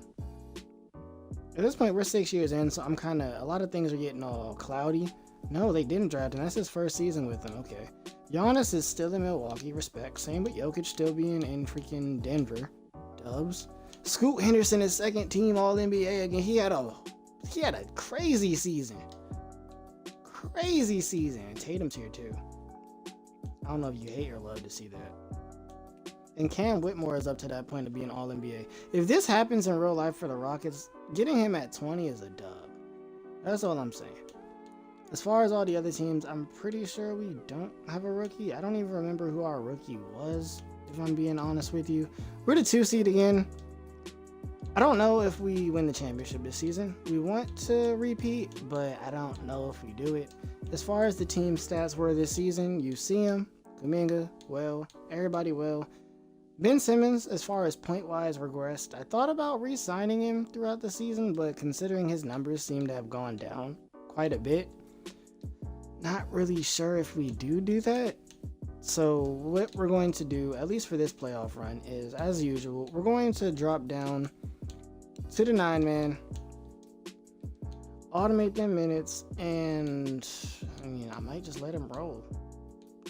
At this point, we're 6 years in, so I'm kind of, a lot of things are getting all cloudy. No, they didn't draft him. That's his first season with them. Okay. Giannis is still in Milwaukee. Respect. Same with Jokic still being in freaking Denver. Dubs. Scoot Henderson is second team All-NBA again. He had a crazy season. Crazy season. Tatum's here too. I don't know if you hate or love to see that. And Cam Whitmore is up to that point of being All-NBA. If this happens in real life for the Rockets, getting him at 20 is a dub. That's all I'm saying. As far as all the other teams, I'm pretty sure we don't have a rookie. I don't even remember who our rookie was, if I'm being honest with you. We're the 2 seed again. I don't know if we win the championship this season. We want to repeat, but I don't know if we do it. As far as the team stats were this season, you see them. Kuminga, well, everybody well. Ben Simmons, as far as point-wise, regressed. I thought about re-signing him throughout the season, but considering his numbers seem to have gone down quite a bit, not really sure if we do that. So what we're going to do, at least for this playoff run, is, as usual, we're going to drop down to the 9-man, automate them minutes, and I mean, I might just let him roll.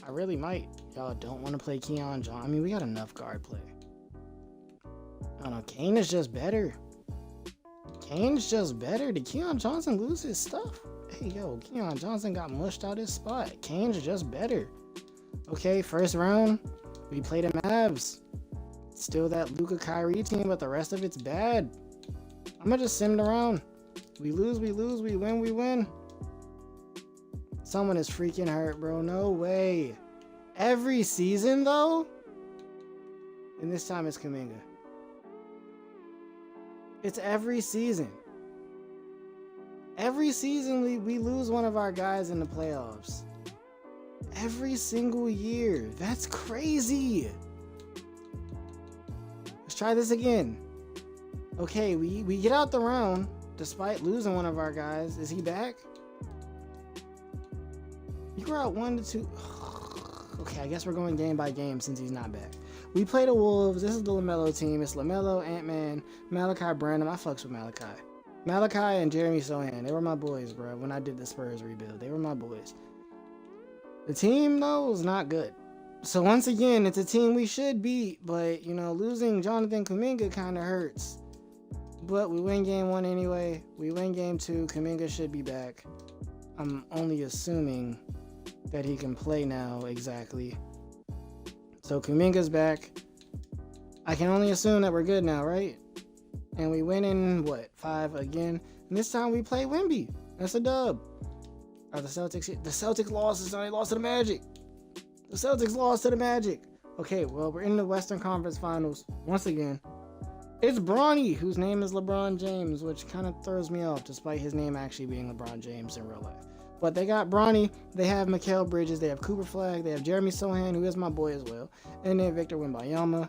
I really might. Y'all don't want to play Keon Johnson. I mean, we got enough guard play. I don't know. Kane is just better. Kane's just better. Did Keon Johnson lose his stuff? Hey, yo, Keon Johnson got mushed out his spot. Kane's just better. Okay, first round, we played the Mavs. Still that Luka Kyrie team, but the rest of it's bad. I'm gonna just sim around. We lose, we lose, we win, we win. Someone is freaking hurt, bro. No way. Every season, though? And this time it's Kuminga. It's every season. Every season we lose one of our guys in the playoffs. Every single year. That's crazy. Let's try this again. Okay, we get out the round despite losing one of our guys. Is he back? You were out 1-2. Okay, I guess we're going game by game since he's not back. We play the Wolves. This is the LaMelo team. It's LaMelo, Ant-Man, Malachi Branham. I fucks with Malachi. Malachi and Jeremy Sohan. They were my boys, bro. When I did the Spurs rebuild, they were my boys. The team, though, is not good. So once again, it's a team we should beat. But, you know, losing Jonathan Kuminga kind of hurts. But we win game 1 anyway. We win game 2. Kuminga should be back. I'm only assuming that he can play now, exactly. So Kuminga's back. I can only assume that we're good now, right? And we win in, what, 5 again? And this time we play Wemby. That's a dub. Are the Celtics lost. They lost to the Magic. The Celtics lost to the Magic. Okay, well, we're in the Western Conference Finals once again. It's Bronny, whose name is LeBron James, which kind of throws me off, despite his name actually being LeBron James in real life. But they got Bronny, they have Mikal Bridges, they have Cooper Flag, they have Jeremy Sohan, who is my boy as well, and then Victor Wembanyama.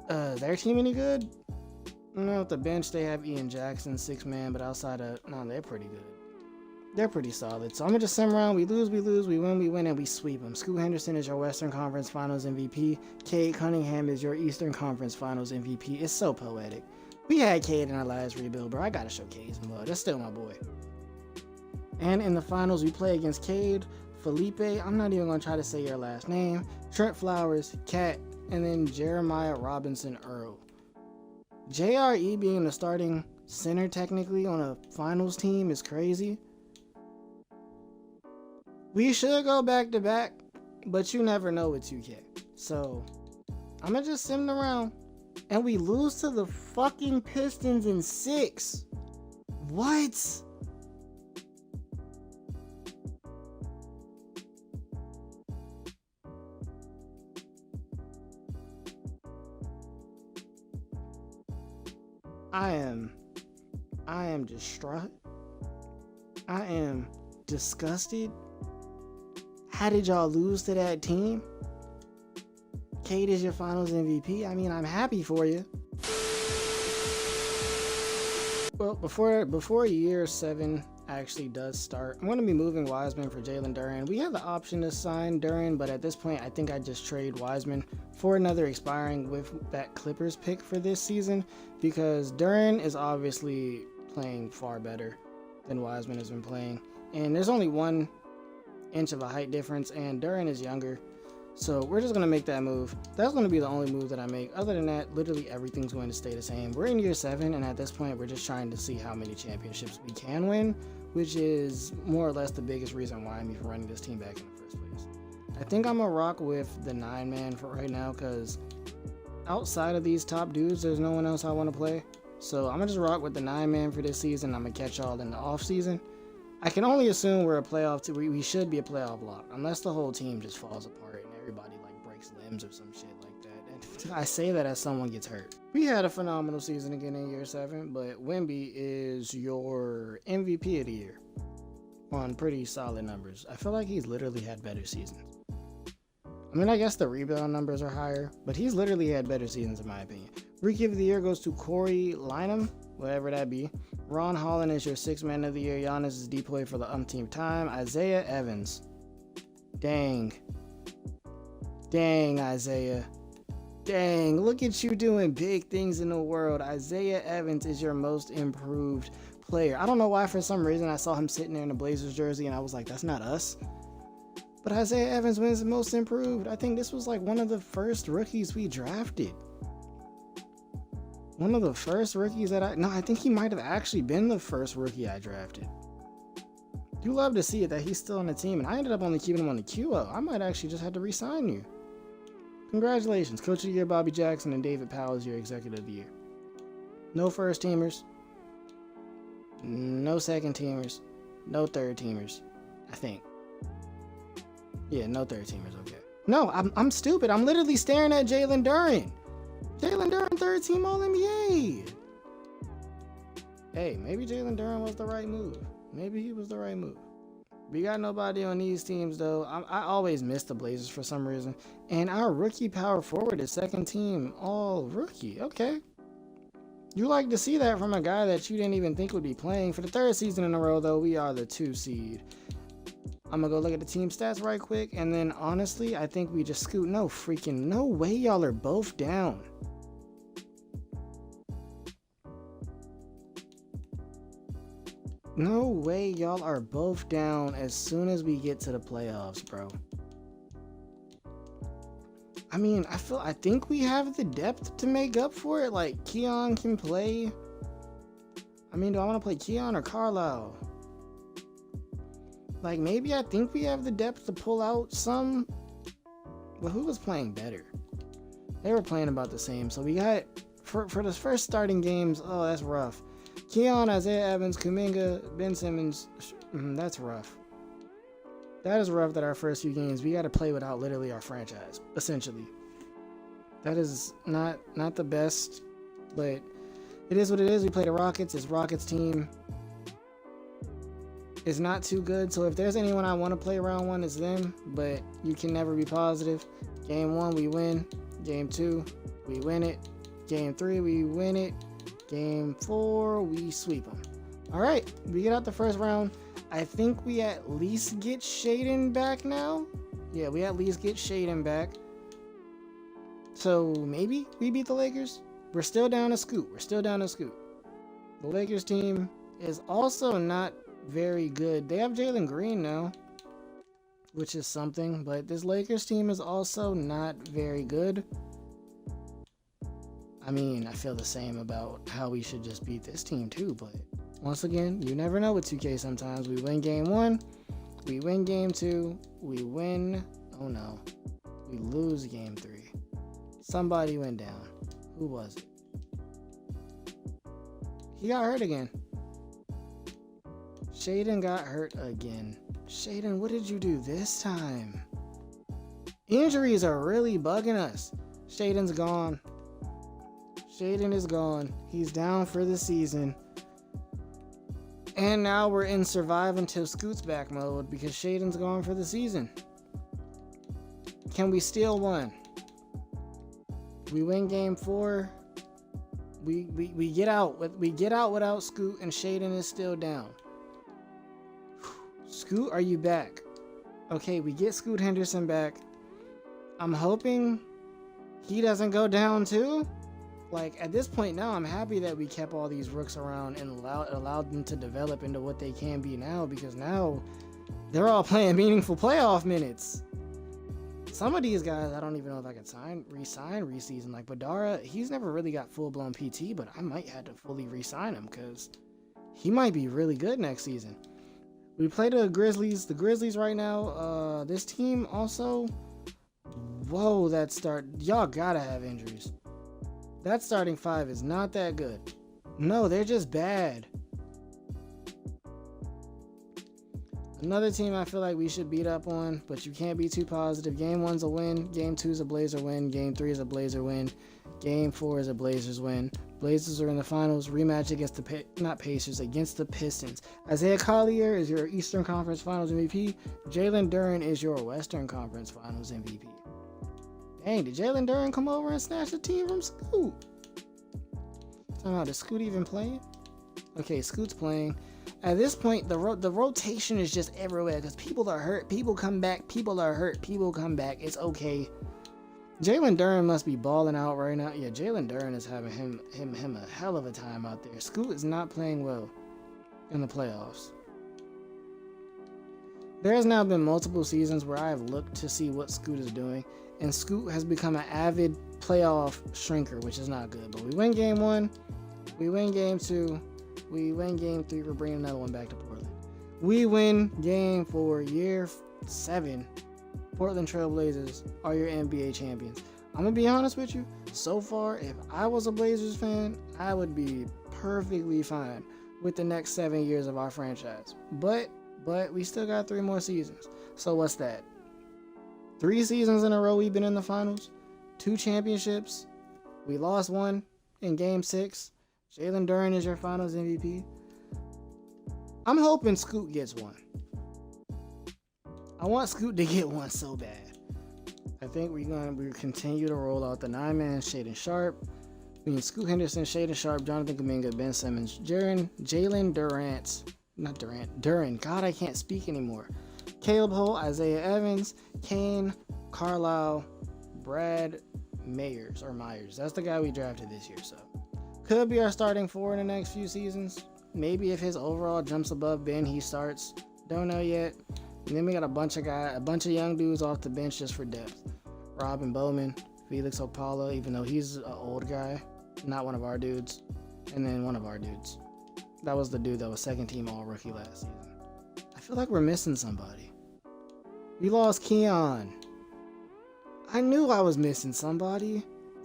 Their team any good? No, at the bench they have Ian Jackson, 6-man, but outside of, no, they're pretty good. They're pretty solid. So I'm gonna just sim around. We lose, we win, and we sweep them. Scoot Henderson is your Western Conference Finals MVP. Cade Cunningham is your Eastern Conference Finals MVP. It's so poetic. We had Cade in our last rebuild, bro. I gotta show Cade some love. That's still my boy. And in the finals, we play against Cade, Felipe. I'm not even gonna try to say your last name. Trent Flowers, Cat, and then Jeremiah Robinson Earl. JRE being the starting center technically on a finals team is crazy. We should go back to back, but you never know with 2K. So I'm gonna just sim around. And we lose to the fucking Pistons in 6. What? I am distraught. I am disgusted. How did y'all lose to that team? Cade is your finals MVP. I mean, I'm happy for you. Well, before year 7 actually does start, I'm going to be moving Wiseman for Jalen Duren. We have the option to sign Duren, but at this point, I think I just trade Wiseman for another expiring with that Clippers pick for this season, because Duren is obviously playing far better than Wiseman has been playing, and there's only 1 inch of a height difference, and Duren is younger. So we're just going to make that move. That's going to be the only move that I make. Other than that, literally everything's going to stay the same. We're in year 7, and at this point, we're just trying to see how many championships we can win, which is more or less the biggest reason why I'm even running this team back in the first place. I think I'm going to rock with the 9-man for right now, because outside of these top dudes, there's no one else I want to play. So I'm going to just rock with the 9-man for this season. I'm going to catch y'all in the off season. I can only assume we're a playoff team. We should be a playoff block, unless the whole team just falls apart and everybody like breaks limbs or some shit like that. And I say that as someone gets hurt. We had a phenomenal season again in year 7, but Wemby is your MVP of the year on pretty solid numbers. I feel like he's literally had better seasons. I mean, I guess the rebound numbers are higher, but he's literally had better seasons in my opinion. Rookie of the year goes to Corey Lynham, whatever that be. Ron Holland is your 6th man of the year. Giannis is deployed for the umpteenth time. Isaiah Evans. Dang, Isaiah. Dang, look at you doing big things in the world. Isaiah Evans is your most improved player. I don't know why, for some reason, I saw him sitting there in the Blazers jersey, and I was like, that's not us. But Isaiah Evans wins the most improved. I think this was like one of the first rookies we drafted. One of the first rookies that I think he might have actually been the first rookie I drafted. Do love to see it that he's still on the team, and I ended up only keeping him on the QO. I might actually just have to re-sign you. Congratulations, Coach of the Year Bobby Jackson and David Powell is your Executive of the Year. No first teamers, no second teamers, no third teamers, I think. Yeah, no third teamers, okay. No, I'm stupid. I'm literally staring at Jalen Duren. Jalen Duren, 3rd team All-NBA. Hey, maybe Jalen Duren was the right move. Maybe he was the right move. We got nobody on these teams, though. I always miss the Blazers for some reason. And our rookie power forward is 2nd team All-Rookie. Okay. You like to see that from a guy that you didn't even think would be playing. For the 3rd season in a row, though, we are the 2 seed. I'm gonna go look at the team stats right quick, and then honestly, I think we just scoot. No way y'all are both down. No way y'all are both down as soon as we get to the playoffs, bro. I mean, I think we have the depth to make up for it. Like, Keon can play. I mean, do I want to play Keon or Carlisle? Like, maybe I think we have the depth to pull out some. But who was playing better? They were playing about the same. So we got, for the first starting games, oh, that's rough. Keon, Isaiah Evans, Kuminga, Ben Simmons, that's rough. That is rough that our first few games, we got to play without literally our franchise, essentially. That is not the best, but it is what it is. We play the Rockets. It's Rockets team. It's not too good, so if there's anyone I want to play round 1, it's them, but you can never be positive. Game 1, we win. Game 2, we win it. Game 3, we win it. Game 4, we sweep them. All right, we get out the first round. I think we at least get Shaedon back now. Yeah, we at least get Shaedon back. So maybe we beat the Lakers. We're still down a scoot. The Lakers team is also not very good. They have Jalen Green now, which is something, but this Lakers team is also not very good. I mean, I feel the same about how we should just beat this team too, but once again, you never know with 2K sometimes. We win game 1, we win game 2, we win, oh no, we lose game 3. Somebody went down. Who was it? He got hurt again. Shaedon got hurt again. Shaedon, what did you do this time? Injuries are really bugging us. Shaedon's gone. Shaedon is gone. He's down for the season. And now we're in survive until Scoot's back mode because Shaedon's gone for the season. Can we steal one? We win game 4. We get out without Scoot, and Shaedon is still down. Scoot, are you back? Okay, we get Scoot Henderson back. I'm hoping he doesn't go down too. Like, at this point now, I'm happy that we kept all these rooks around and allowed them to develop into what they can be now, because now they're all playing meaningful playoff minutes. Some of these guys, I don't even know if I could re-sign reseason. Like Badara, he's never really got full-blown PT, but I might have to fully re-sign him because he might be really good next season. We play the Grizzlies. The Grizzlies right now, this team also, whoa, y'all gotta have injuries. That starting five is not that good. No, they're just bad. Another team I feel like we should beat up on, but you can't be too positive. Game 1's a win. Game 2's a Blazer win. Game 3 is a Blazer win. Game 4 is a Blazers win. Blazers are in the finals. Rematch against against the Pistons. 𝙨𝙬 Collier is your Eastern Conference Finals MVP. Jalen Duren is your Western Conference Finals MVP. Dang, did Jalen Duren come over and snatch the team from Scoot? Somehow, does Scoot even play? Okay, Scoot's playing. At this point, the rotation is just everywhere because people are hurt, people come back, people are hurt, people come back. It's okay. Jalen Duren must be balling out right now. Yeah, Jalen Duren is having him a hell of a time out there. Scoot is not playing well in the playoffs. There has now been multiple seasons where I have looked to see what Scoot is doing, and Scoot has become an avid playoff shrinker, which is not good. But we win game 1, we win game 2, we win game 3, we're bringing another one back to Portland. We win game 4, year 7. Portland Trailblazers are your NBA champions. I'm gonna be honest with you, so far, if I was a Blazers fan, I would be perfectly fine with the next 7 years of our franchise. But we still got 3 more seasons. So what's that? 3 seasons in a row we've been in the finals, 2 championships. We lost 1 in game 6. Jalen Duren is your finals MVP. I'm hoping Scoot gets 1. I want Scoot to get 1 so bad. I think we continue to roll out the 9-man Shaedon Sharpe. We need Scoot Henderson, Shaedon Sharpe, Jonathan Kuminga, Ben Simmons, Jalen Duren. God, I can't speak anymore. Caleb Holt, Isaiah Evans, Kane, Carlisle, Brad Myers. That's the guy we drafted this year, so could be our starting 4 in the next few seasons. Maybe if his overall jumps above Ben, he starts. Don't know yet. And then we got a bunch of young dudes off the bench just for depth. Robin Bowman, Felix Opala, even though he's an old guy, not one of our dudes. And then one of our dudes. That was the dude that was second team all-rookie last season. I feel like we're missing somebody. We lost Keon. I knew I was missing somebody.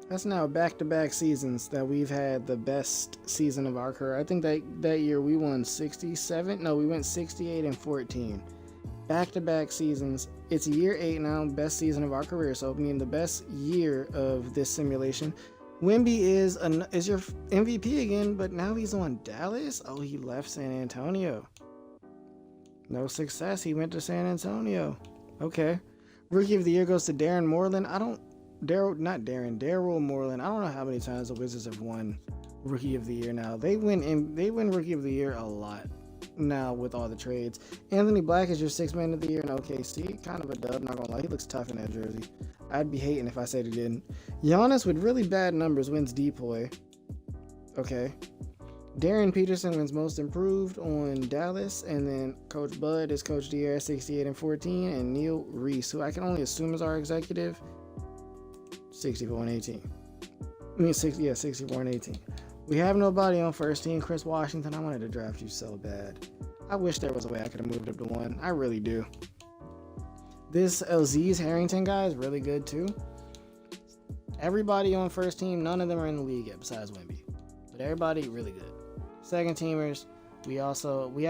That's now back-to-back seasons that we've had the best season of our career. I think that year we won 67. No, we went 68 and 14. Back-to-back seasons. It's year 8 now, best season of our career. So I mean the best year of this simulation. Wemby is your MVP again, but now he's on Dallas. Oh, he left San Antonio. No success. He went to San Antonio. Okay. Rookie of the year goes to Darren Moreland. Daryl Moreland. I don't know how many times the Wizards have won Rookie of the Year now. They win Rookie of the Year a lot now with all the trades. Anthony Black is your 6th man of the year in OKC. Kind of a dub, not gonna lie. He looks tough in that jersey. I'd be hating if I said he didn't. Giannis with really bad numbers wins Depoy. Okay. Darren Peterson wins Most Improved on Dallas, and then Coach Bud is Coach DR 68 and 14, and Neil Reese, who I can only assume is our executive, 64 and 18. 64 and 18. We have nobody on first team. Chris Washington, I wanted to draft you so bad. I wish there was a way I could have moved up to 1. I really do. This 𝙈𝙧𝙚 Harrington guy is really good too. Everybody on first team, none of them are in the league yet besides Wemby. But everybody really good. Second teamers, we have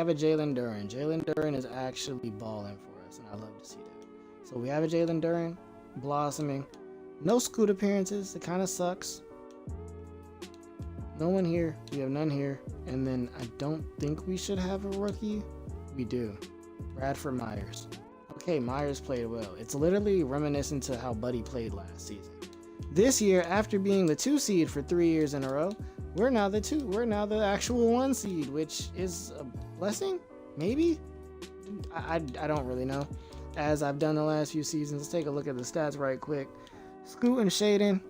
a Jalen Duren. Jalen Duren is actually balling for us, and I love to see that. So we have a Jalen Duren blossoming. No Scoot appearances. It kind of sucks. No one here. We have none here. And then I don't think we should have a rookie. We do. Bradford Myers. Okay, Myers played well. It's literally reminiscent to how Buddy played last season. This year, after being the 2 seed for 3 years in a row, we're now the 2. We're now the actual 1 seed, which is a blessing, maybe. I don't really know. As I've done the last few seasons, let's take a look at the stats right quick. Scoot and Shaedon,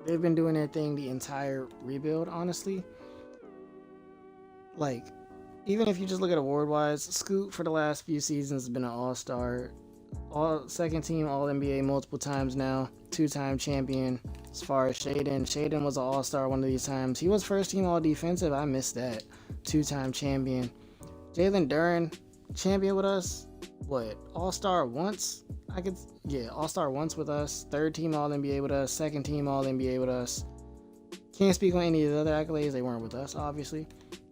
they've been doing their thing the entire rebuild, honestly. Like, even if you just look at award-wise, Scoot for the last few seasons has been an all-star, second team All-NBA multiple times now, 2-time champion. As far as Shaedon was an all-star one of these times. He was first team All-Defensive, I missed that. 2-time champion. Jalen Duren, champion with us. What, all-star once? All-star once with us. 3rd team All-NBA with us. 2nd team All-NBA with us. Can't speak on any of the other accolades. They weren't with us, obviously.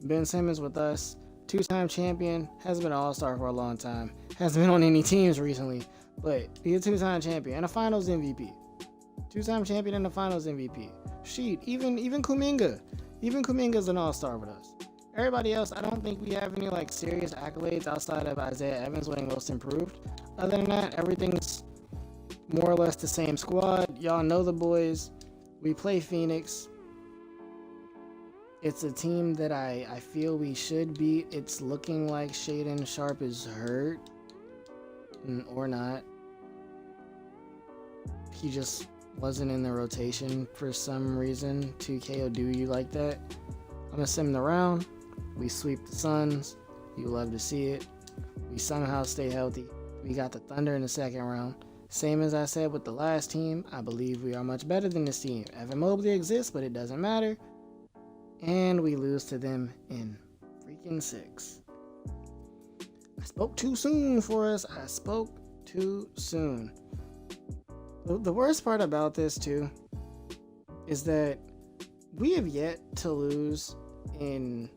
Ben Simmons with us. 2-time champion. Hasn't been an all-star for a long time. Hasn't been on any teams recently. But he's a 2-time champion and a finals MVP. 2-time champion and a finals MVP. Sheet, even Kuminga. Even Kuminga's an all-star with us. Everybody else, I don't think we have any like serious accolades outside of Isaiah Evans winning Most Improved. Other than that, everything's more or less the same squad. Y'all know the boys. We play Phoenix. It's a team that I feel we should beat. It's looking like Shaedon Sharpe is hurt. Or not. He just wasn't in the rotation for some reason. 2K will do you like that. I'm gonna send him around. We sweep the Suns. You love to see it. We somehow stay healthy. We got the Thunder in the 2nd round. Same as I said with the last team, I believe we are much better than this team. Evan Mobley exists, but it doesn't matter. And we lose to them in freaking 6. I spoke too soon for us. I spoke too soon. The worst part about this too is that we have yet to lose in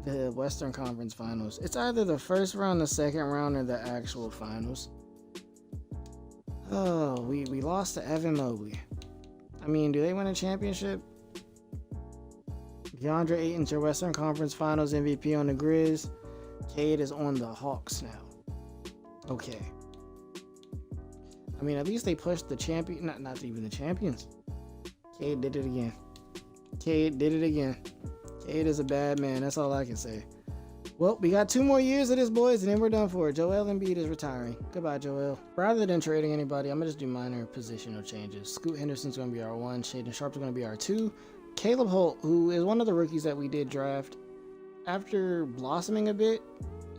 the Western Conference Finals. It's either the 1st round, the 2nd round, or the actual finals. Oh, we lost to Evan Mobley. I mean, do they win a championship? DeAndre Ayton's your Western Conference Finals MVP on the Grizz. Cade is on the Hawks now. Okay. I mean, at least they pushed the champion. Not even the champions. Cade did it again. Cade did it again. Cade is a bad man. That's all I can say. Well, we got 2 more years of this, boys, and then we're done for. Joel Embiid is retiring. Goodbye, Joel. Rather than trading anybody, I'm going to just do minor positional changes. Scoot Henderson's going to be our 1. Shaedon Sharpe's going to be our 2. Caleb Holt, who is one of the rookies that we did draft, after blossoming a bit,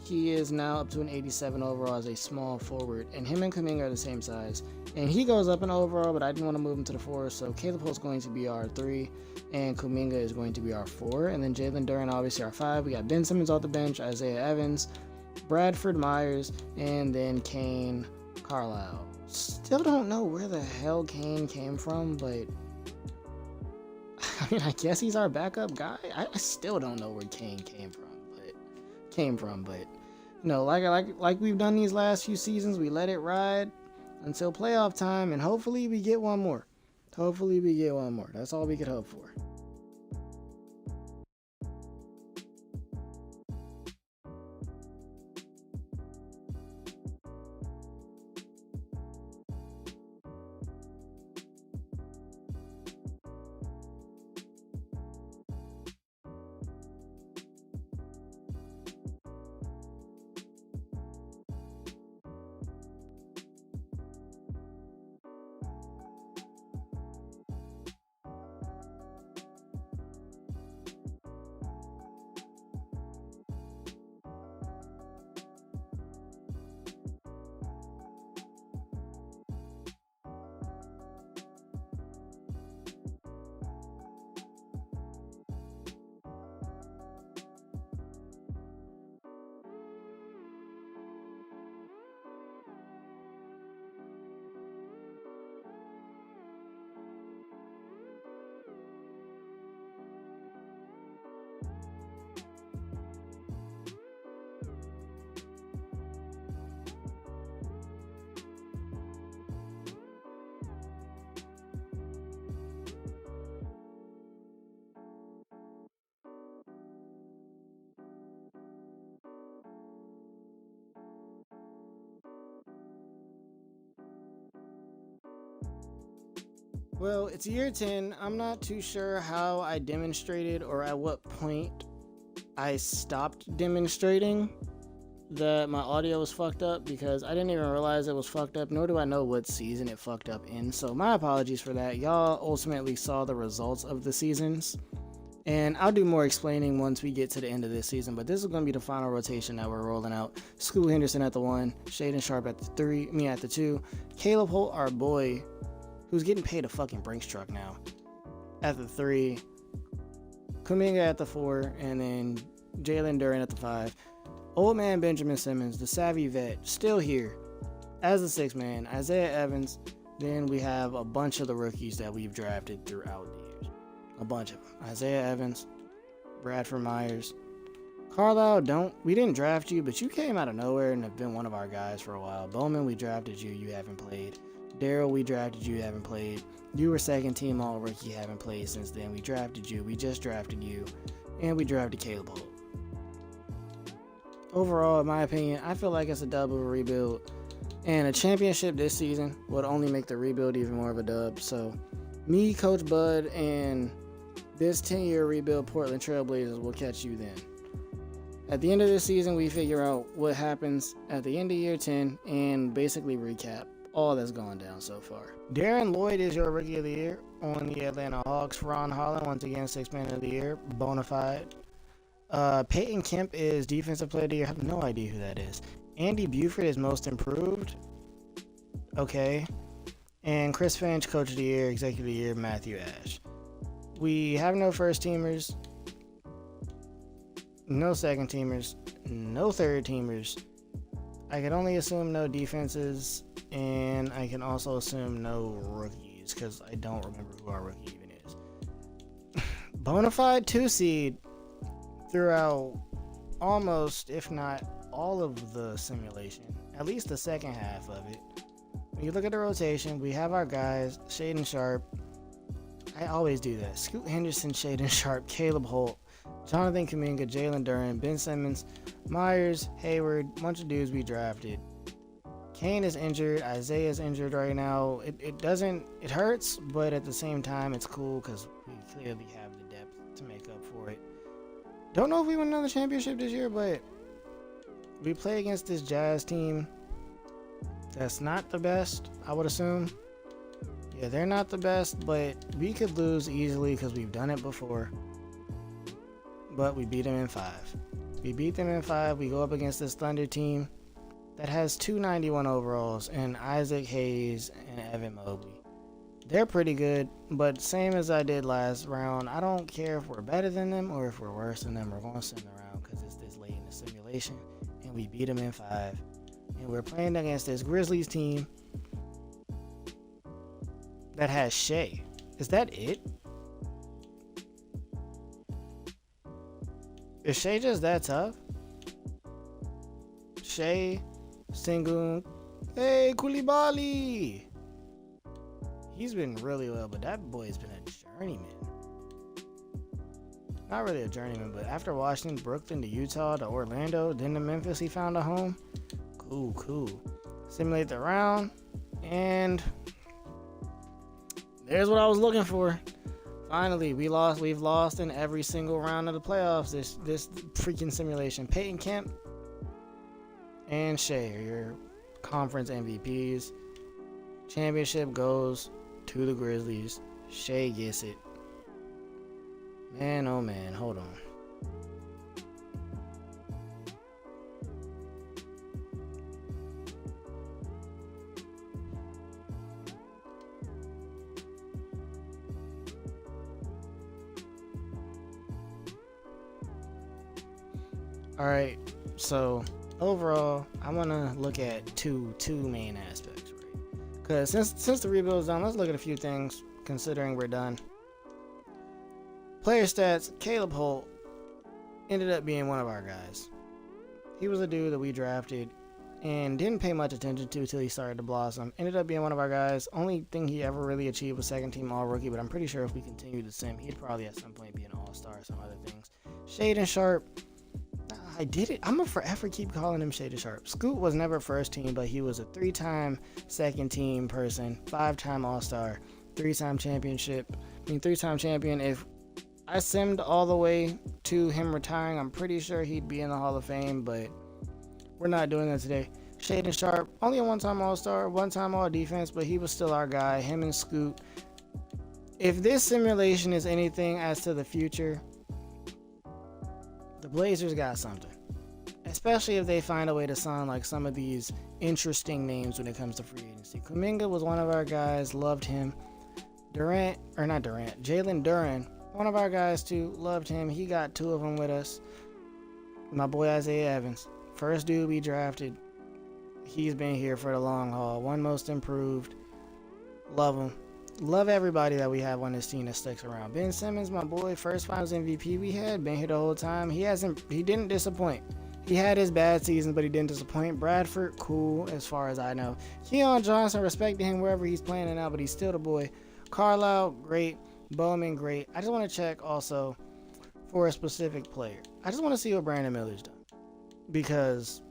he is now up to an 87 overall as a small forward, and him and Kuminga are the same size. And he goes up in overall, but I didn't want to move him to the 4, so Caleb Holt's going to be our 3, and Kuminga is going to be our 4, and then Jalen Duren obviously our 5. We got Ben Simmons off the bench, Isaiah Evans, Bradford Myers, and then Kane Carlisle. Still don't know where the hell Kane came from, but I mean, I guess he's our backup guy. I still don't know where Kane came from, but you know, like we've done these last few seasons, we let it ride until playoff time, and hopefully we get one more. That's all we could hope for. Well, it's year 10. I'm not too sure how I demonstrated or at what point I stopped demonstrating that my audio was fucked up, because I didn't even realize it was fucked up, nor do I know what season it fucked up in. So my apologies for that. Y'all ultimately saw the results of the seasons, and I'll do more explaining once we get to the end of this season, but this is going to be the final rotation that we're rolling out. Scoot Henderson at the 1, Shaedon Sharpe at the 3, me at the 2, Caleb Holt, our boy, who's getting paid a fucking Brinks truck now, at the 3, Kuminga at the 4, and then Jalen Duren at the 5. Old man Benjamin Simmons, the savvy vet, still here as the 6th man. Isaiah Evans. Then we have a bunch of the rookies that we've drafted throughout the years. A bunch of them. Isaiah Evans, Bradford Myers. Carlisle, we didn't draft you, but you came out of nowhere and have been one of our guys for a while. Bowman, we drafted you, you haven't played. Daryl, we drafted you, haven't played. You were 2nd team all rookie, haven't played since then. We drafted you, we just drafted you, and we drafted Caleb Holt. Overall, in my opinion, I feel like it's a dub of a rebuild, and a championship this season would only make the rebuild even more of a dub. So me, Coach Bud, and this 10-year rebuild Portland Trailblazers will catch you then. At the end of this season, we figure out what happens at the end of year 10 and basically recap all that's gone down so far. Darren Lloyd is your Rookie of the Year on the Atlanta Hawks. Ron Holland, once again, 6th Man of the Year, bona fide. Peyton Kemp is Defensive Player of the Year. I have no idea who that is. Andy Buford is Most Improved. Okay. And Chris Finch, Coach of the Year, Executive of the Year, Matthew Ash. We have no first teamers, no second teamers, no third teamers. I can only assume no defenses, and I can also assume no rookies, because I don't remember who our rookie even is. Bonafide 2 seed throughout almost, if not all of the simulation, at least the second half of it. When you look at the rotation, we have our guys, Shaedon Sharpe. I always do that. Scoot Henderson, Shaedon Sharpe, Caleb Holt, Jonathan Kuminga, Jalen Duren, Ben Simmons, Myers, Hayward, bunch of dudes we drafted. Kane is injured. Isaiah is injured right now. It hurts, but at the same time, it's cool because we clearly have the depth to make up for it. Don't know if we win another championship this year, but we play against this Jazz team that's not the best, I would assume. Yeah, they're not the best, but we could lose easily because we've done it before. But we beat them in 5. We beat them in 5. We go up against this Thunder team that has 291 overalls and Isaac Hayes and Evan Mobley. They're pretty good, but same as I did last round, I don't care if we're better than them or if we're worse than them. We're going to send around because it's this late in the simulation, and we beat them in 5. And we're playing against this Grizzlies team that has Shea. Is that it? Is Shea just that tough? Shea, Sengun, hey, Koulibaly. He's been really well, but that boy's been a journeyman. Not really a journeyman, but after Washington, Brooklyn to Utah to Orlando, then to Memphis, he found a home. Cool. Simulate the round, and there's what I was looking for. Finally, we've lost in every single round of the playoffs this freaking simulation. Peyton Kemp and Shea are your conference MVPs. Championship goes to the Grizzlies. Shea gets it. Man, oh man, hold on. Alright, so overall, I want to look at two main aspects, right? Because since the rebuild is done, let's look at a few things, considering we're done. Player stats, Caleb Holt ended up being one of our guys. He was a dude that we drafted and didn't pay much attention to until he started to blossom. Ended up being one of our guys. Only thing he ever really achieved was 2nd team all-rookie, but I'm pretty sure if we continue to sim, he'd probably at some point be an all-star or some other things. Shaedon Sharpe, I did it. I'm gonna forever keep calling him Shaedon Sharpe. Scoot was never 1st team, but he was a 3-time 2nd team person, 5-time all-star, three-time champion. If I simmed all the way to him retiring, I'm pretty sure he'd be in the Hall of Fame, but we're not doing that today. Shaedon Sharpe, only a one-time All-Star, one-time All-Defense, but he was still our guy, him and Scoot. If this simulation is anything as to the future, the Blazers got something. Especially if they find a way to sign like some of these interesting names when it comes to free agency. Kuminga was one of our guys, loved him. Jalen Duren, one of our guys too, loved him. He got 2 of them with us. My boy Isaiah Evans, first dude we drafted. He's been here for the long haul. One most improved. Love him. Love everybody that we have on this team that sticks around. Ben Simmons, my boy, first finals MVP we had, been here the whole time. He didn't disappoint. He had his bad seasons, but he didn't disappoint. Bradford, cool as far as I know. Keon Johnson, respecting him wherever he's playing now, but he's still the boy. Carlisle, great. Bowman, great. I just want to check also for a specific player. I just want to see what Brandon Miller's done. Because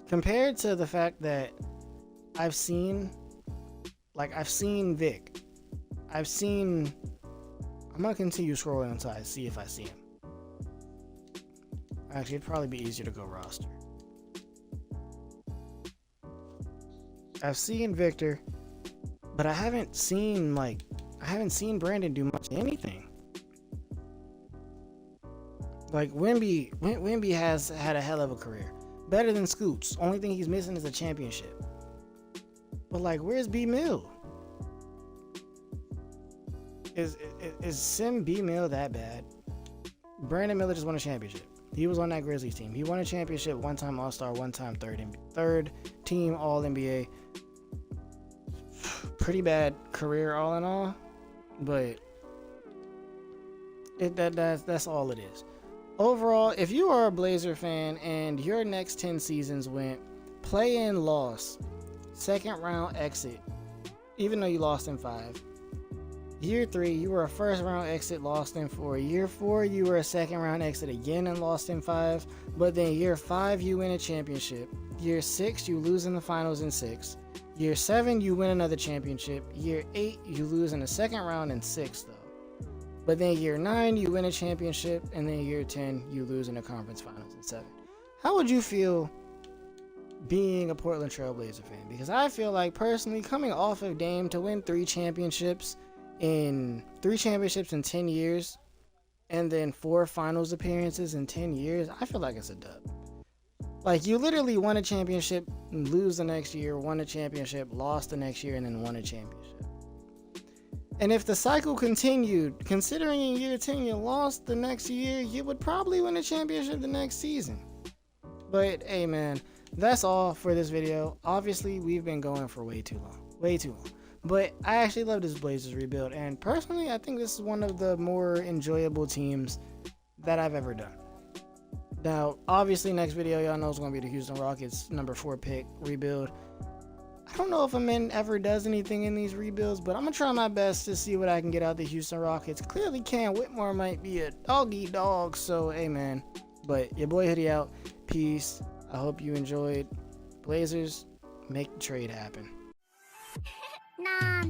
compared to the fact that I've seen Vic. I'm going to continue scrolling until I see if I see him. Actually, it'd probably be easier to go roster. I've seen Victor, but I haven't seen Brandon do much of anything. Like Wemby has had a hell of a career. Better than Scoots. Only thing he's missing is a championship. But like, where's B Mill? Is Sim B Mill that bad? Brandon Miller just won a championship. He was on that Grizzlies team. He won a championship, one-time All-Star, one-time third team All-NBA. Pretty bad career all in all, but that's all it is. Overall, if you are a Blazer fan and your next 10 seasons went play-in loss, second round exit, even though you lost in 5. Year 3, you were a first round exit, lost in 4. Year 4, you were a second round exit again and lost in 5. But then year 5, you win a championship. Year 6, you lose in the finals in 6. Year 7, you win another championship. Year 8, you lose in the second round in 6 though. But then year 9, you win a championship. And then year 10, you lose in the conference finals in 7. How would you feel being a Portland Trailblazer fan? Because I feel like personally, coming off of Dame to win 3 championships in 10 years and then 4 finals appearances in 10 years, I feel like it's a dub. Like, you literally won a championship, lose the next year, won a championship, lost the next year, and then won a championship. And if the cycle continued, considering in year 10 you lost the next year, you would probably win a championship the next season. But hey man, that's all for this video. Obviously we've been going for way too long. But I actually love this Blazers rebuild, and personally I think this is one of the more enjoyable teams that I've ever done. Now obviously next video y'all know is going to be the Houston Rockets number 4 pick rebuild. I don't know if Amin ever does anything in these rebuilds, but I'm going to try my best to see what I can get out of the Houston Rockets. Clearly Cam Whitmore might be a doggy dog, so hey man. But your boy Hoodie out. Peace. I hope you enjoyed. Blazers, make the trade happen. Nah.